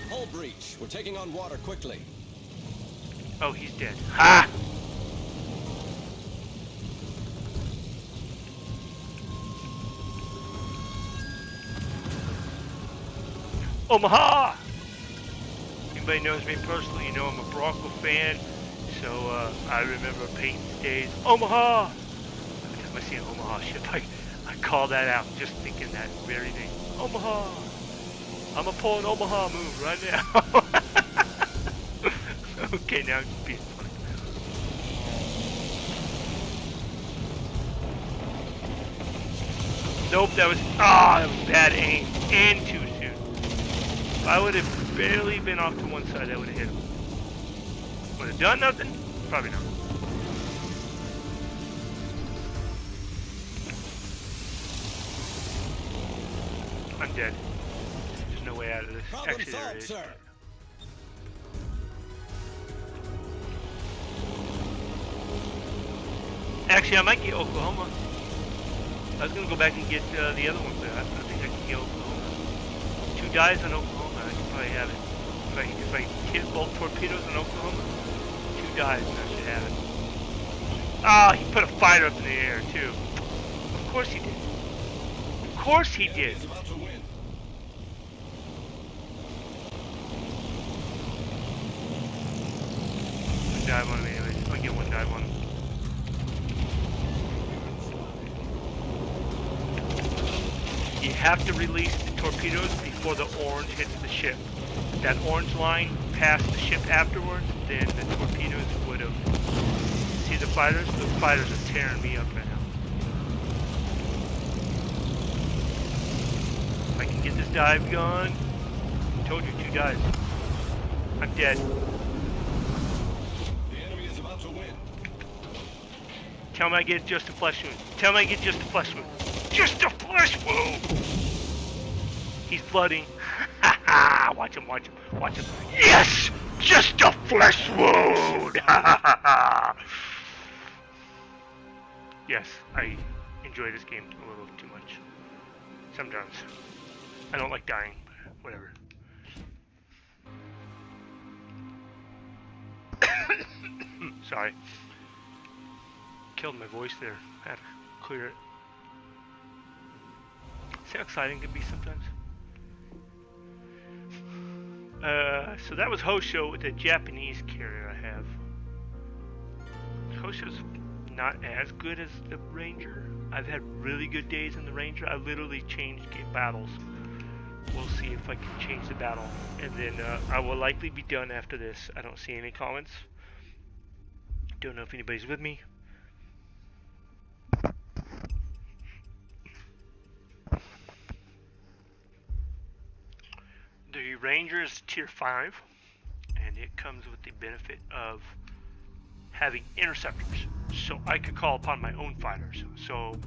[SPEAKER 5] Hull breach. We're taking on water quickly.
[SPEAKER 1] Oh, he's dead. Ha! Omaha! Anybody knows me personally, you know I'm a Bronco fan, so I remember Peyton's days. Omaha! Every time I see an Omaha ship, I call that out, just thinking that very thing. Omaha! I'm gonna pull an Omaha move right now. Okay, now I'm just being funny. Nope, that was bad aim and too soon. If I would have barely been off to one side, I would have hit him. Would have done nothing? Probably not. I'm dead. There's no way out of this.
[SPEAKER 5] Problem
[SPEAKER 1] Actually, there
[SPEAKER 5] solved,
[SPEAKER 1] is.
[SPEAKER 5] sir.
[SPEAKER 1] Actually, I might get Oklahoma. I was gonna go back and get the other one, but I think I can get Oklahoma. 2 dives on Oklahoma, I can probably have it. If I hit both torpedoes on Oklahoma, 2 dives, and I should have it. Ah, he put a fighter up in the air too. Of course he did. Of course he did.
[SPEAKER 6] Is about to win.
[SPEAKER 1] One dive on him anyways. I'll get 1 dive on him. You have to release the torpedoes before the orange hits the ship. If that orange line passed the ship afterwards, then the torpedoes would have... See the fighters? Those fighters are tearing me up right now. If I can get this dive going... I told you 2 dives. I'm dead.
[SPEAKER 6] The enemy is about to win.
[SPEAKER 1] Tell me I get just a flesh wound. Tell me I get just a flesh wound. Just a flesh wound! He's blooding. Ha ha! Watch him, watch him, watch him. Yes! Just a flesh wound! Ha ha ha! Yes, I enjoy this game a little too much. Sometimes. I don't like dying, but whatever. Sorry. Killed my voice there. I had to clear it. See how exciting it can be sometimes? So that was Hosho with a Japanese carrier I have. Hosho's not as good as the Ranger. I've had really good days in the Ranger. I literally changed battles. We'll see if I can change the battle. And then I will likely be done after this. I don't see any comments. Don't know if anybody's with me. The Ranger is tier 5, and it comes with the benefit of having interceptors, so I could call upon my own fighters. So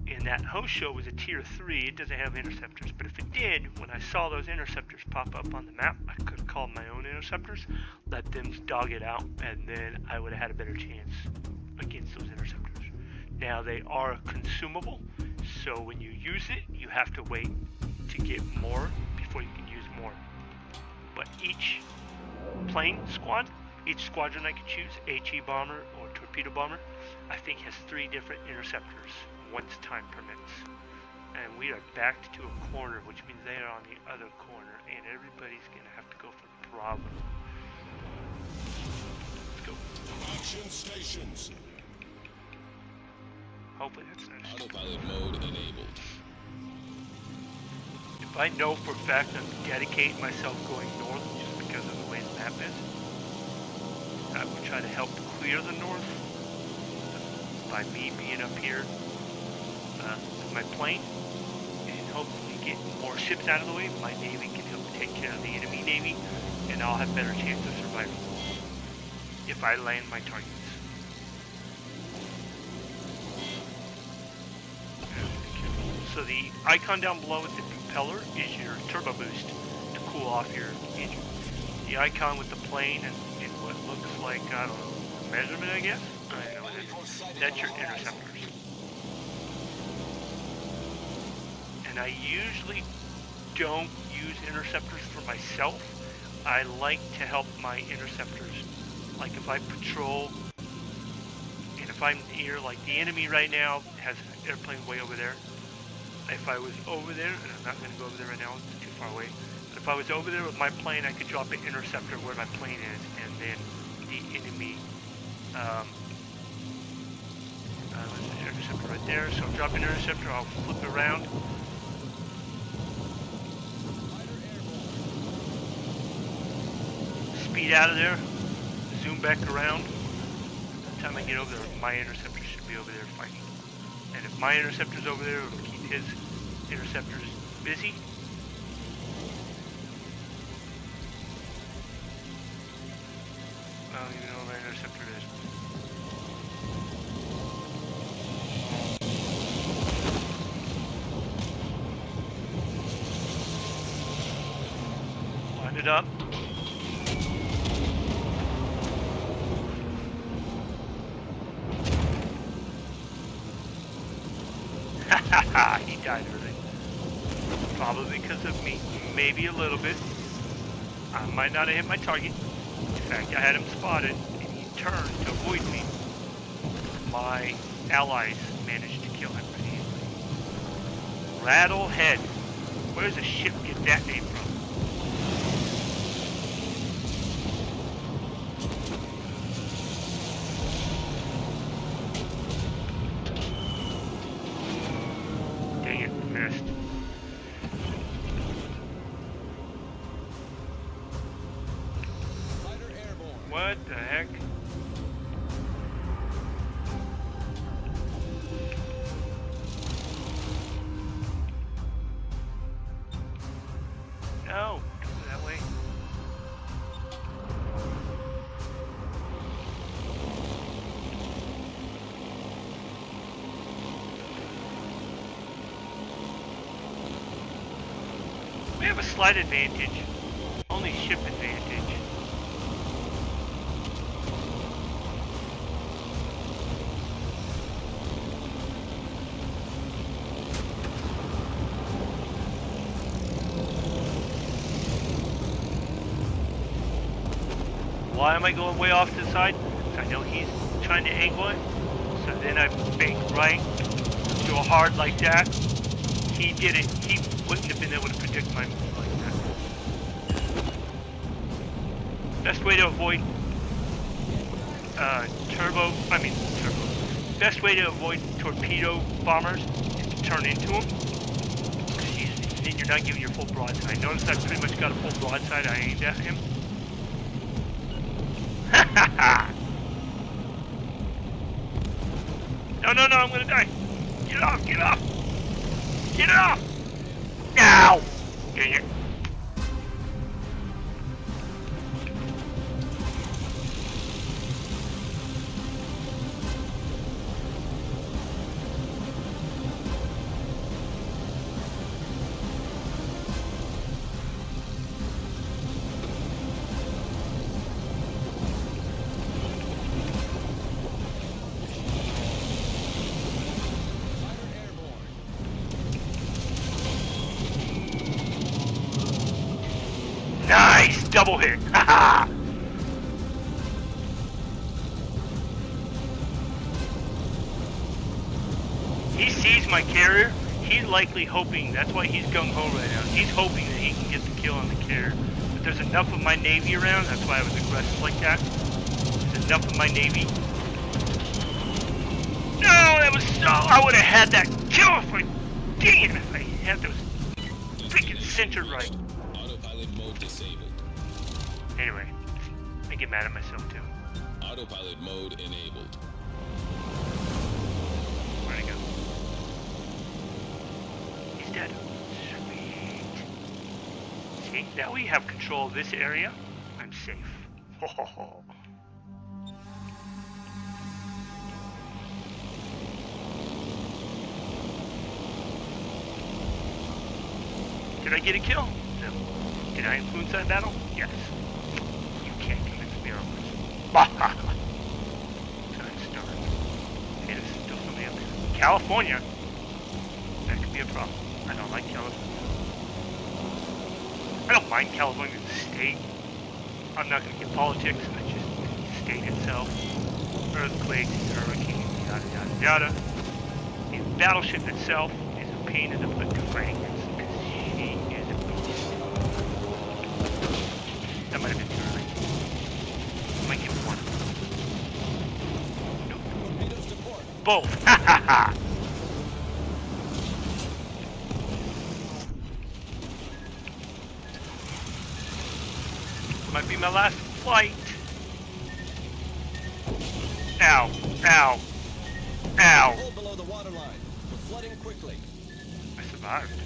[SPEAKER 1] in that Hosho was a tier 3, it doesn't have interceptors, but if it did, when I saw those interceptors pop up on the map, I could have called my own interceptors, let them dog it out, and then I would have had a better chance against those interceptors. Now they are consumable, so when you use it, you have to wait to get more before you can use more. But each plane squad, each squadron I could choose, HE bomber or torpedo bomber, I think has 3 different interceptors once time permits. And we are backed to a corner, which means they are on the other corner, and everybody's gonna have to go for Bravo. Let's go.
[SPEAKER 6] Action stations.
[SPEAKER 1] Hopefully that's nice.
[SPEAKER 6] Autopilot mode enabled.
[SPEAKER 1] If I know for a fact I'm dedicating myself going north just because of the way the map is, I would try to help clear the north by me being up here with my plane and hopefully get more ships out of the way. My navy can help take care of the enemy navy, and I'll have better chance of survival if I land my targets. So the icon down below with the propeller is your turbo boost to cool off your engine. The icon with the plane and what looks like, I don't know, a measurement, I guess? I don't know what it is. That's your interceptors. And I usually don't use interceptors for myself. I like to help my interceptors. Like if I patrol, and if I'm here, like the enemy right now has an airplane way over there. If I was over there, and I'm not going to go over there right now, it's too far away, but if I was over there with my plane, I could drop an interceptor where my plane is, and then the enemy, there's an interceptor right there, so I'll drop an interceptor, I'll flip it around. Speed out of there, zoom back around. By the time I get over there, my interceptor should be over there fighting. And if my interceptor's over there, it'll keep his interceptors busy. I don't even know where my interceptor is. Line it up. died early. Probably because of me. Maybe a little bit. I might not have hit my target. In fact, I had him spotted, and he turned to avoid me. My allies managed to kill him pretty easily. Rattlehead. Where does a ship get that name from? Dang it, missed.
[SPEAKER 4] Fighter airborne.
[SPEAKER 1] What the heck? No, don't go that way. We have a slight advantage. Only ship advantage. Why am I going way off to the side? I know he's trying to angle it. So then I bank right, go hard like that. He did it. He wouldn't have been able to predict my move like that. Best way to avoid best way to avoid torpedo bombers is to turn into them. Then you're not giving your full broadside. Notice I pretty much got a full broadside I aimed at him. No, no, no, I'm gonna die. Get off, get off. Get off. Ow. Dang it. Nice! Double hit! Haha! He sees my carrier. He's likely hoping, that's why he's gung-ho right now. He's hoping that he can get the kill on the carrier. But there's enough of my Navy around, that's why I was aggressive like that. There's enough of my Navy. No, that was so... I would have had that kill if I... Dang it, if I had those freaking centered right.
[SPEAKER 6] Autopilot mode disabled.
[SPEAKER 1] Anyway, I get mad at myself too.
[SPEAKER 6] Autopilot mode enabled.
[SPEAKER 1] Where'd he go? He's dead. Sweet. See, now we have control of this area. I'm safe. Ho ho ho. Did I get a kill? No. Did I influence that battle? Yes. You can't convince me otherwise. Baha! Good start. Hey, there's still somebody up there. California? That could be a problem. I don't like California. I don't mind California as a state. I'm not going to get politics. I just state itself. Earthquakes, hurricanes, yada yada yada. The battleship itself is a pain in the butt to fight against. That might have been too early. I might get one. Nope. Both! Ha ha ha! Might be my last flight. Ow! Ow! Ow!
[SPEAKER 4] Hold below the waterline. We're flooding quickly.
[SPEAKER 1] I survived.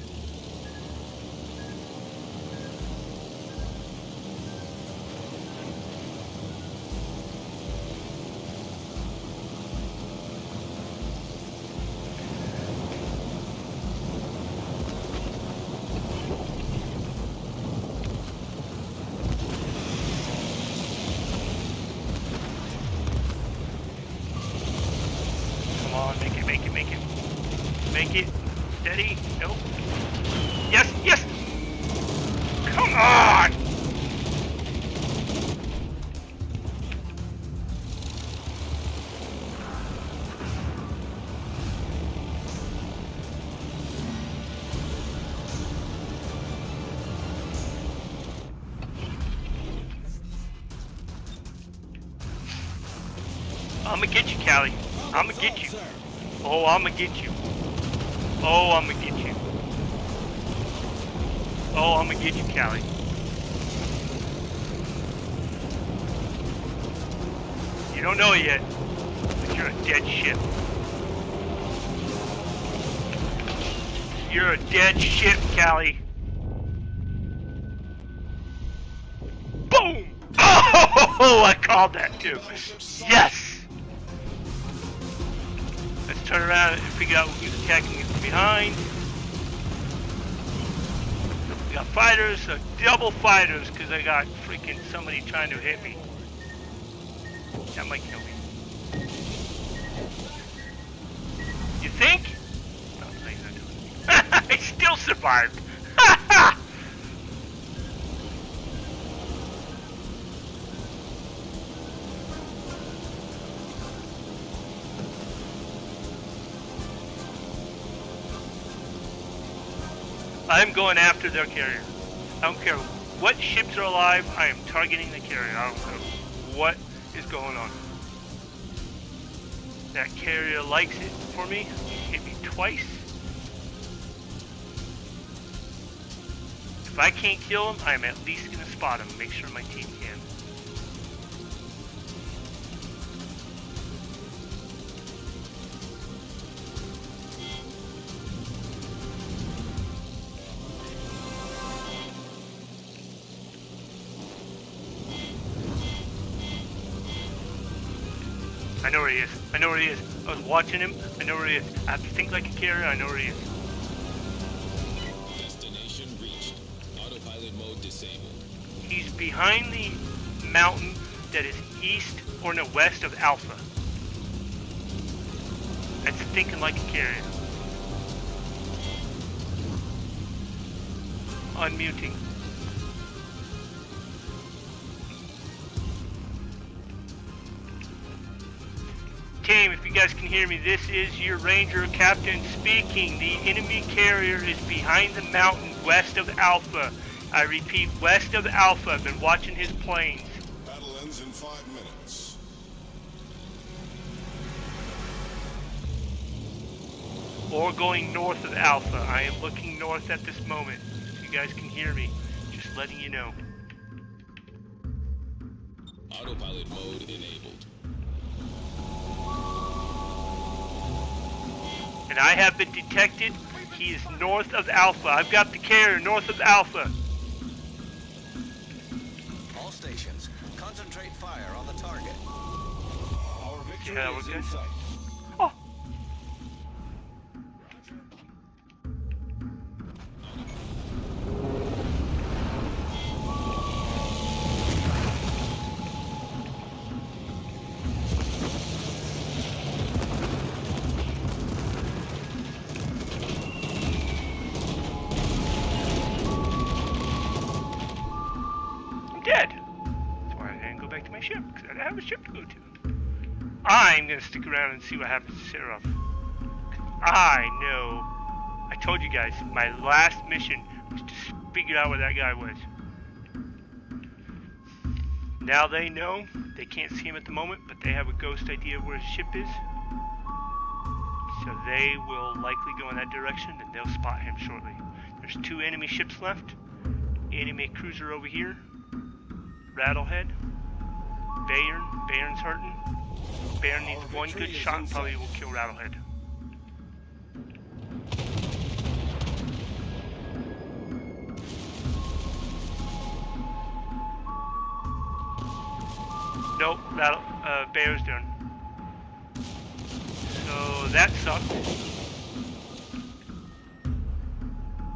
[SPEAKER 1] Make it. Steady. I'ma get you, Callie. I'ma get you.
[SPEAKER 4] Sir.
[SPEAKER 1] Oh, I'ma get you. Oh, I'ma get you. Oh, I'ma get you, Callie. You don't know it yet, but you're a dead ship. You're a dead ship, Callie. Boom! Oh, I called that too. Yes! Let's turn around and figure out who's attacking us behind. We got fighters, double fighters, because I got freaking somebody trying to hit me. That might kill me. You think? No, he's not doing it. I still survived. I'm going after their carrier. I don't care what ships are alive, I am targeting the carrier. I don't know what is going on. That carrier likes it for me. He hit me twice. If I can't kill him, I'm at least going to spot him. Make sure my team can. I know where he is. I know where he is. I was watching him. I know where he is. I have to think like a carrier. I know where he is.
[SPEAKER 4] Destination reached. Autopilot mode disabled.
[SPEAKER 1] He's behind the mountain that is east or no west of Alpha. That's thinking like a carrier. Unmuting. Team, if you guys can hear me, this is your Ranger Captain speaking. The enemy carrier is behind the mountain west of Alpha. I repeat, west of Alpha. I've been watching his planes.
[SPEAKER 6] Battle ends in 5 minutes.
[SPEAKER 1] Or going north of Alpha. I am looking north at this moment. If you guys can hear me, just letting you know.
[SPEAKER 4] Autopilot mode enabled.
[SPEAKER 1] And I have been detected. He is north of Alpha. I've got the carrier north of Alpha.
[SPEAKER 5] All stations, concentrate fire on the target.
[SPEAKER 4] Our victory
[SPEAKER 1] Yeah,
[SPEAKER 4] is
[SPEAKER 1] we're
[SPEAKER 4] in
[SPEAKER 1] good.
[SPEAKER 4] sight.
[SPEAKER 1] Oh. Dead. That's why I didn't go back to my ship, because I didn't have a ship to go to. I'm going to stick around and see what happens to Seraph. I know. I told you guys, my last mission was to figure out where that guy was. Now they know. They can't see him at the moment, but they have a ghost idea of where his ship is. So they will likely go in that direction, and they'll spot him shortly. There's 2 enemy ships left. Enemy cruiser over here. Rattlehead. Bayern's hurting. Bayern needs one good shot and probably will kill Rattlehead. Nope, Bayer's done. So that sucked.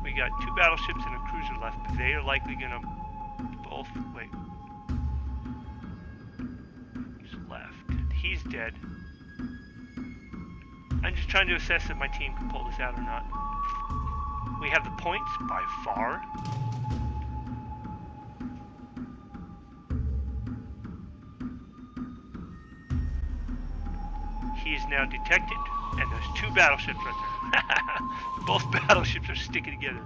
[SPEAKER 1] We got 2 battleships and a cruiser left, but they are likely gonna both wait. Who's left? He's dead. I'm just trying to assess if my team can pull this out or not. We have the points by far. He is now detected, and there's 2 battleships right there. Both battleships are sticking together.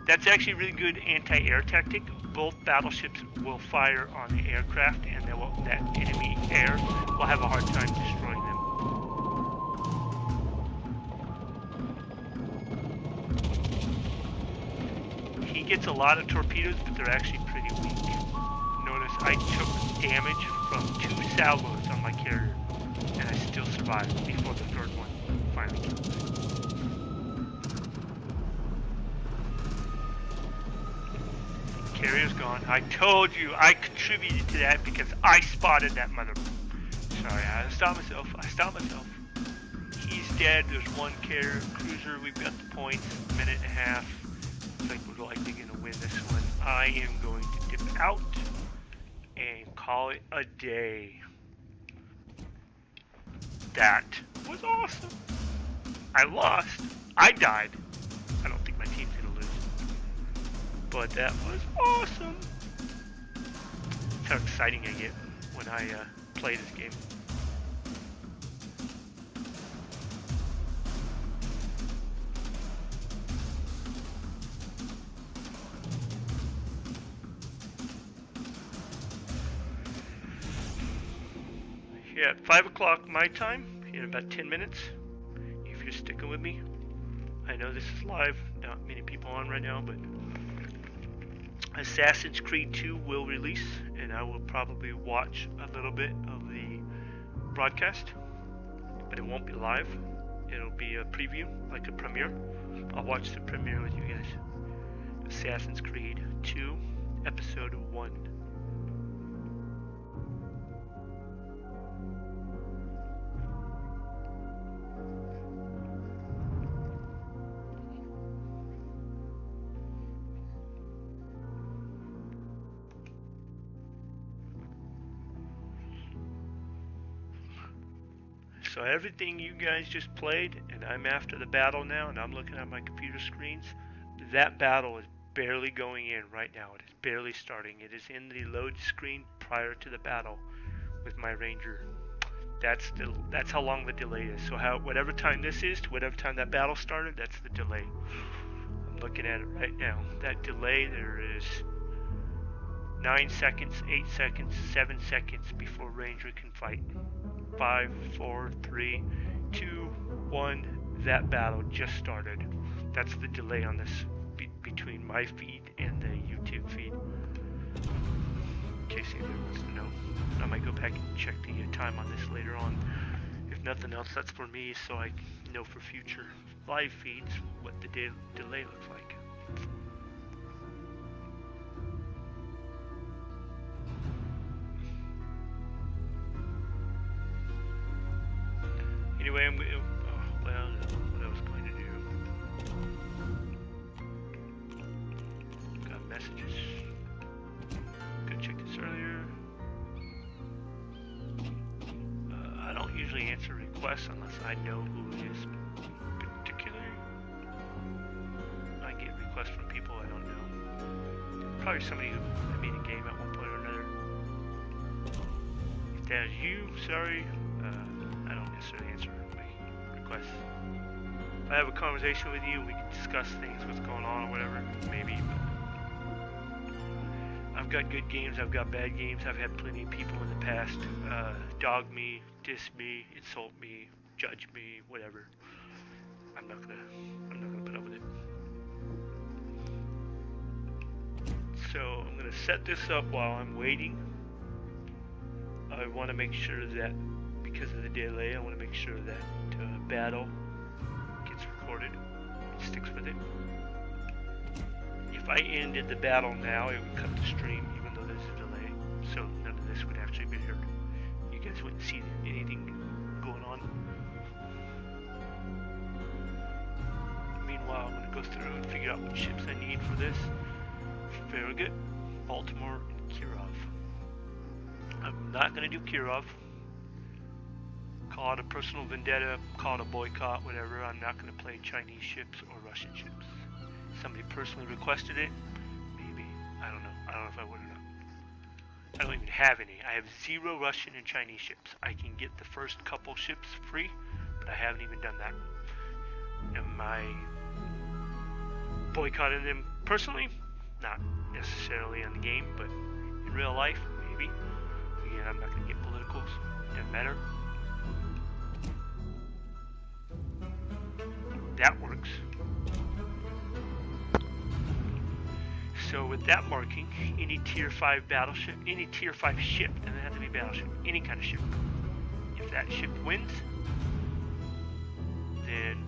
[SPEAKER 1] That's actually a really good anti-air tactic. Both battleships will fire on the aircraft, and that enemy air will have a hard time destroying them. He gets a lot of torpedoes, but they're actually pretty weak. Notice I took damage from 2 salvos on my carrier, and I still survived before the third one finally killed me. Carrier's gone. I told you I contributed to that because I spotted that mother. Sorry, I stopped myself. He's dead. There's 1 carrier cruiser. We've got the points. A minute and a half. I think we're likely going to win this one. I am going to dip out and call it a day. That was awesome. I lost. I died. I don't think my team's going to lose. But that was awesome. That's how exciting I get when I play this game. Yeah, at 5 o'clock my time, in about 10 minutes, if you're sticking with me. I know this is live, not many people on right now, but Assassin's Creed 2 will release, and I will probably watch a little bit of the broadcast, but it won't be live. It'll be a preview, like a premiere. I'll watch the premiere with you guys. Assassin's Creed 2, Episode 1. So everything you guys just played, and I'm after the battle now, and I'm looking at my computer screens, that battle is barely going in right now. It is barely starting. It is in the load screen prior to the battle with my Ranger. That's how long the delay is. So whatever time this is to whatever time that battle started, that's the delay. I'm looking at it right now. That delay, there is 9 seconds, 8 seconds, 7 seconds before Ranger can fight. 5, 4, 3, 2, 1. That battle just started. That's the delay on this between my feed and the YouTube feed. In case anybody wants to know, I might go back and check the time on this later on. If nothing else, that's for me, so I know for future live feeds what the delay looks like. Anyway, what I was going to do. Got messages. Go check this earlier. I don't usually answer requests unless I know who it is particularly. I get requests from people I don't know. Probably somebody who I made a game at one point or another. If that is you, sorry. I don't necessarily answer my requests. If I have a conversation with you, we can discuss things, what's going on or whatever, maybe. But I've got good games, I've got bad games. I've had plenty of people in the past dog me, diss me, insult me, judge me, whatever. I'm not gonna put up with it. So I'm gonna set this up while I'm waiting. I want to make sure that because of the delay, I want to make sure that battle gets recorded and sticks with it. If I ended the battle now, it would cut the stream, even though there's a delay, so none of this would actually be heard. You guys wouldn't see anything going on. Meanwhile, I'm going to go through and figure out what ships I need for this. Farragut, Baltimore, and Kirov. I'm not going to do Kirov. Call it a personal vendetta, call it a boycott, whatever. I'm not going to play Chinese ships or Russian ships. Somebody personally requested it, maybe. I don't know. I don't know if I would or not. I don't even have any. I have 0 Russian and Chinese ships. I can get the first couple ships free, but I haven't even done that. And my boycotting them personally, not necessarily on the game, but in real life, maybe. Again, I'm not going to get political, doesn't matter. That works. So with that marking, any tier 5 battleship, any tier 5 ship, doesn't have to be battleship, any kind of ship. If that ship wins, then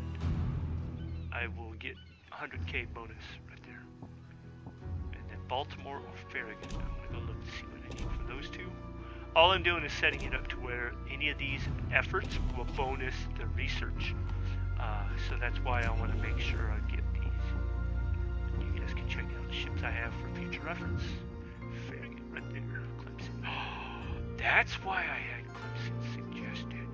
[SPEAKER 1] I will get 100k bonus right there. And then Baltimore or Farragut, I'm going to go look to see what I need for those two. All I'm doing is setting it up to where any of these efforts will bonus the research. So that's why I want to make sure I get these. You guys can check out the ships I have for future reference. Farragut right there, Clemson. That's why I had Clemson suggested.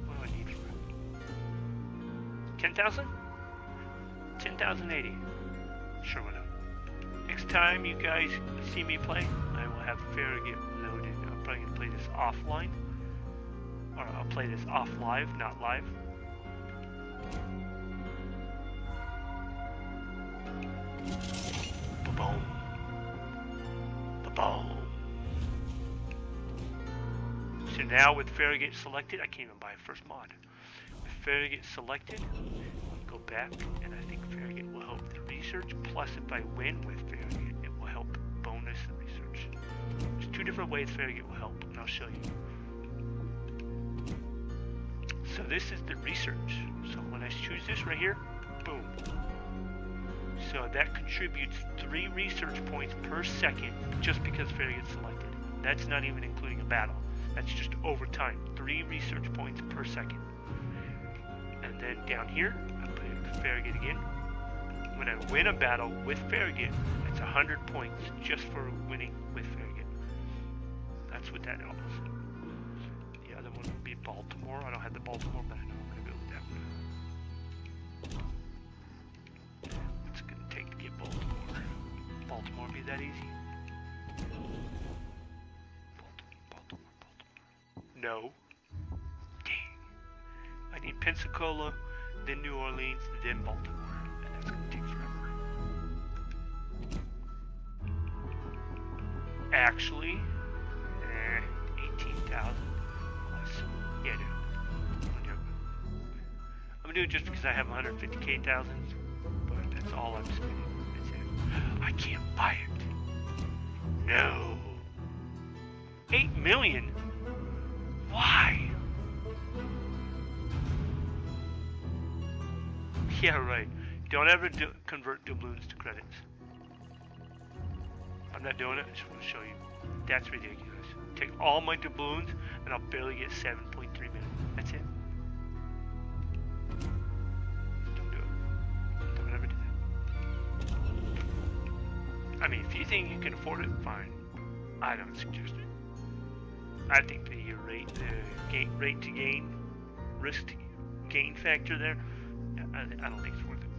[SPEAKER 1] What do I need for it? 10,000? 10,080. Sure, why not? Next time you guys see me play, I will have Farragut loaded. I'm probably going to play this offline. Or I'll play this off live, not live. Ba-boom. Ba-boom. So now with Farragut selected, I can't even buy a first mod. With Farragut selected, I'll go back, and I think Farragut will help the research. Plus, if I win with Farragut, it will help bonus the research. There's two different ways Farragut will help, and I'll show you. So this is the research. So when I choose this right here, boom. So that contributes 3 research points per second just because Farragut's selected. That's not even including a battle. That's just over time. 3 research points per second. And then down here, I put Farragut again. When I win a battle with Farragut, it's 100 points just for winning with Farragut. That's what that helps. The other one would be Baltimore. I don't have the Baltimore, but I know I'm going to go with that one. What's it going to take to get Baltimore? Baltimore be that easy? Baltimore. No. Dang. I need Pensacola, then New Orleans, then Baltimore. And that's going to take forever. Actually, 18,000. Yeah, dude. I'm gonna do it just because I have 150k thousands, but that's all I'm spending. That's it. I can't buy it. No. 8 million? Why? Yeah, right. Don't ever convert doubloons to credits. I'm not doing it. I just want to show you. That's ridiculous. Take all my doubloons and I'll barely get 7.3 million. That's it. Don't do it. Don't ever do that. I mean, if you think you can afford it, fine. I don't suggest it. I think the rate to gain, risk to gain factor there, I don't think it's worth it.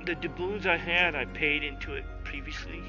[SPEAKER 1] The doubloons I had, I paid into it previously.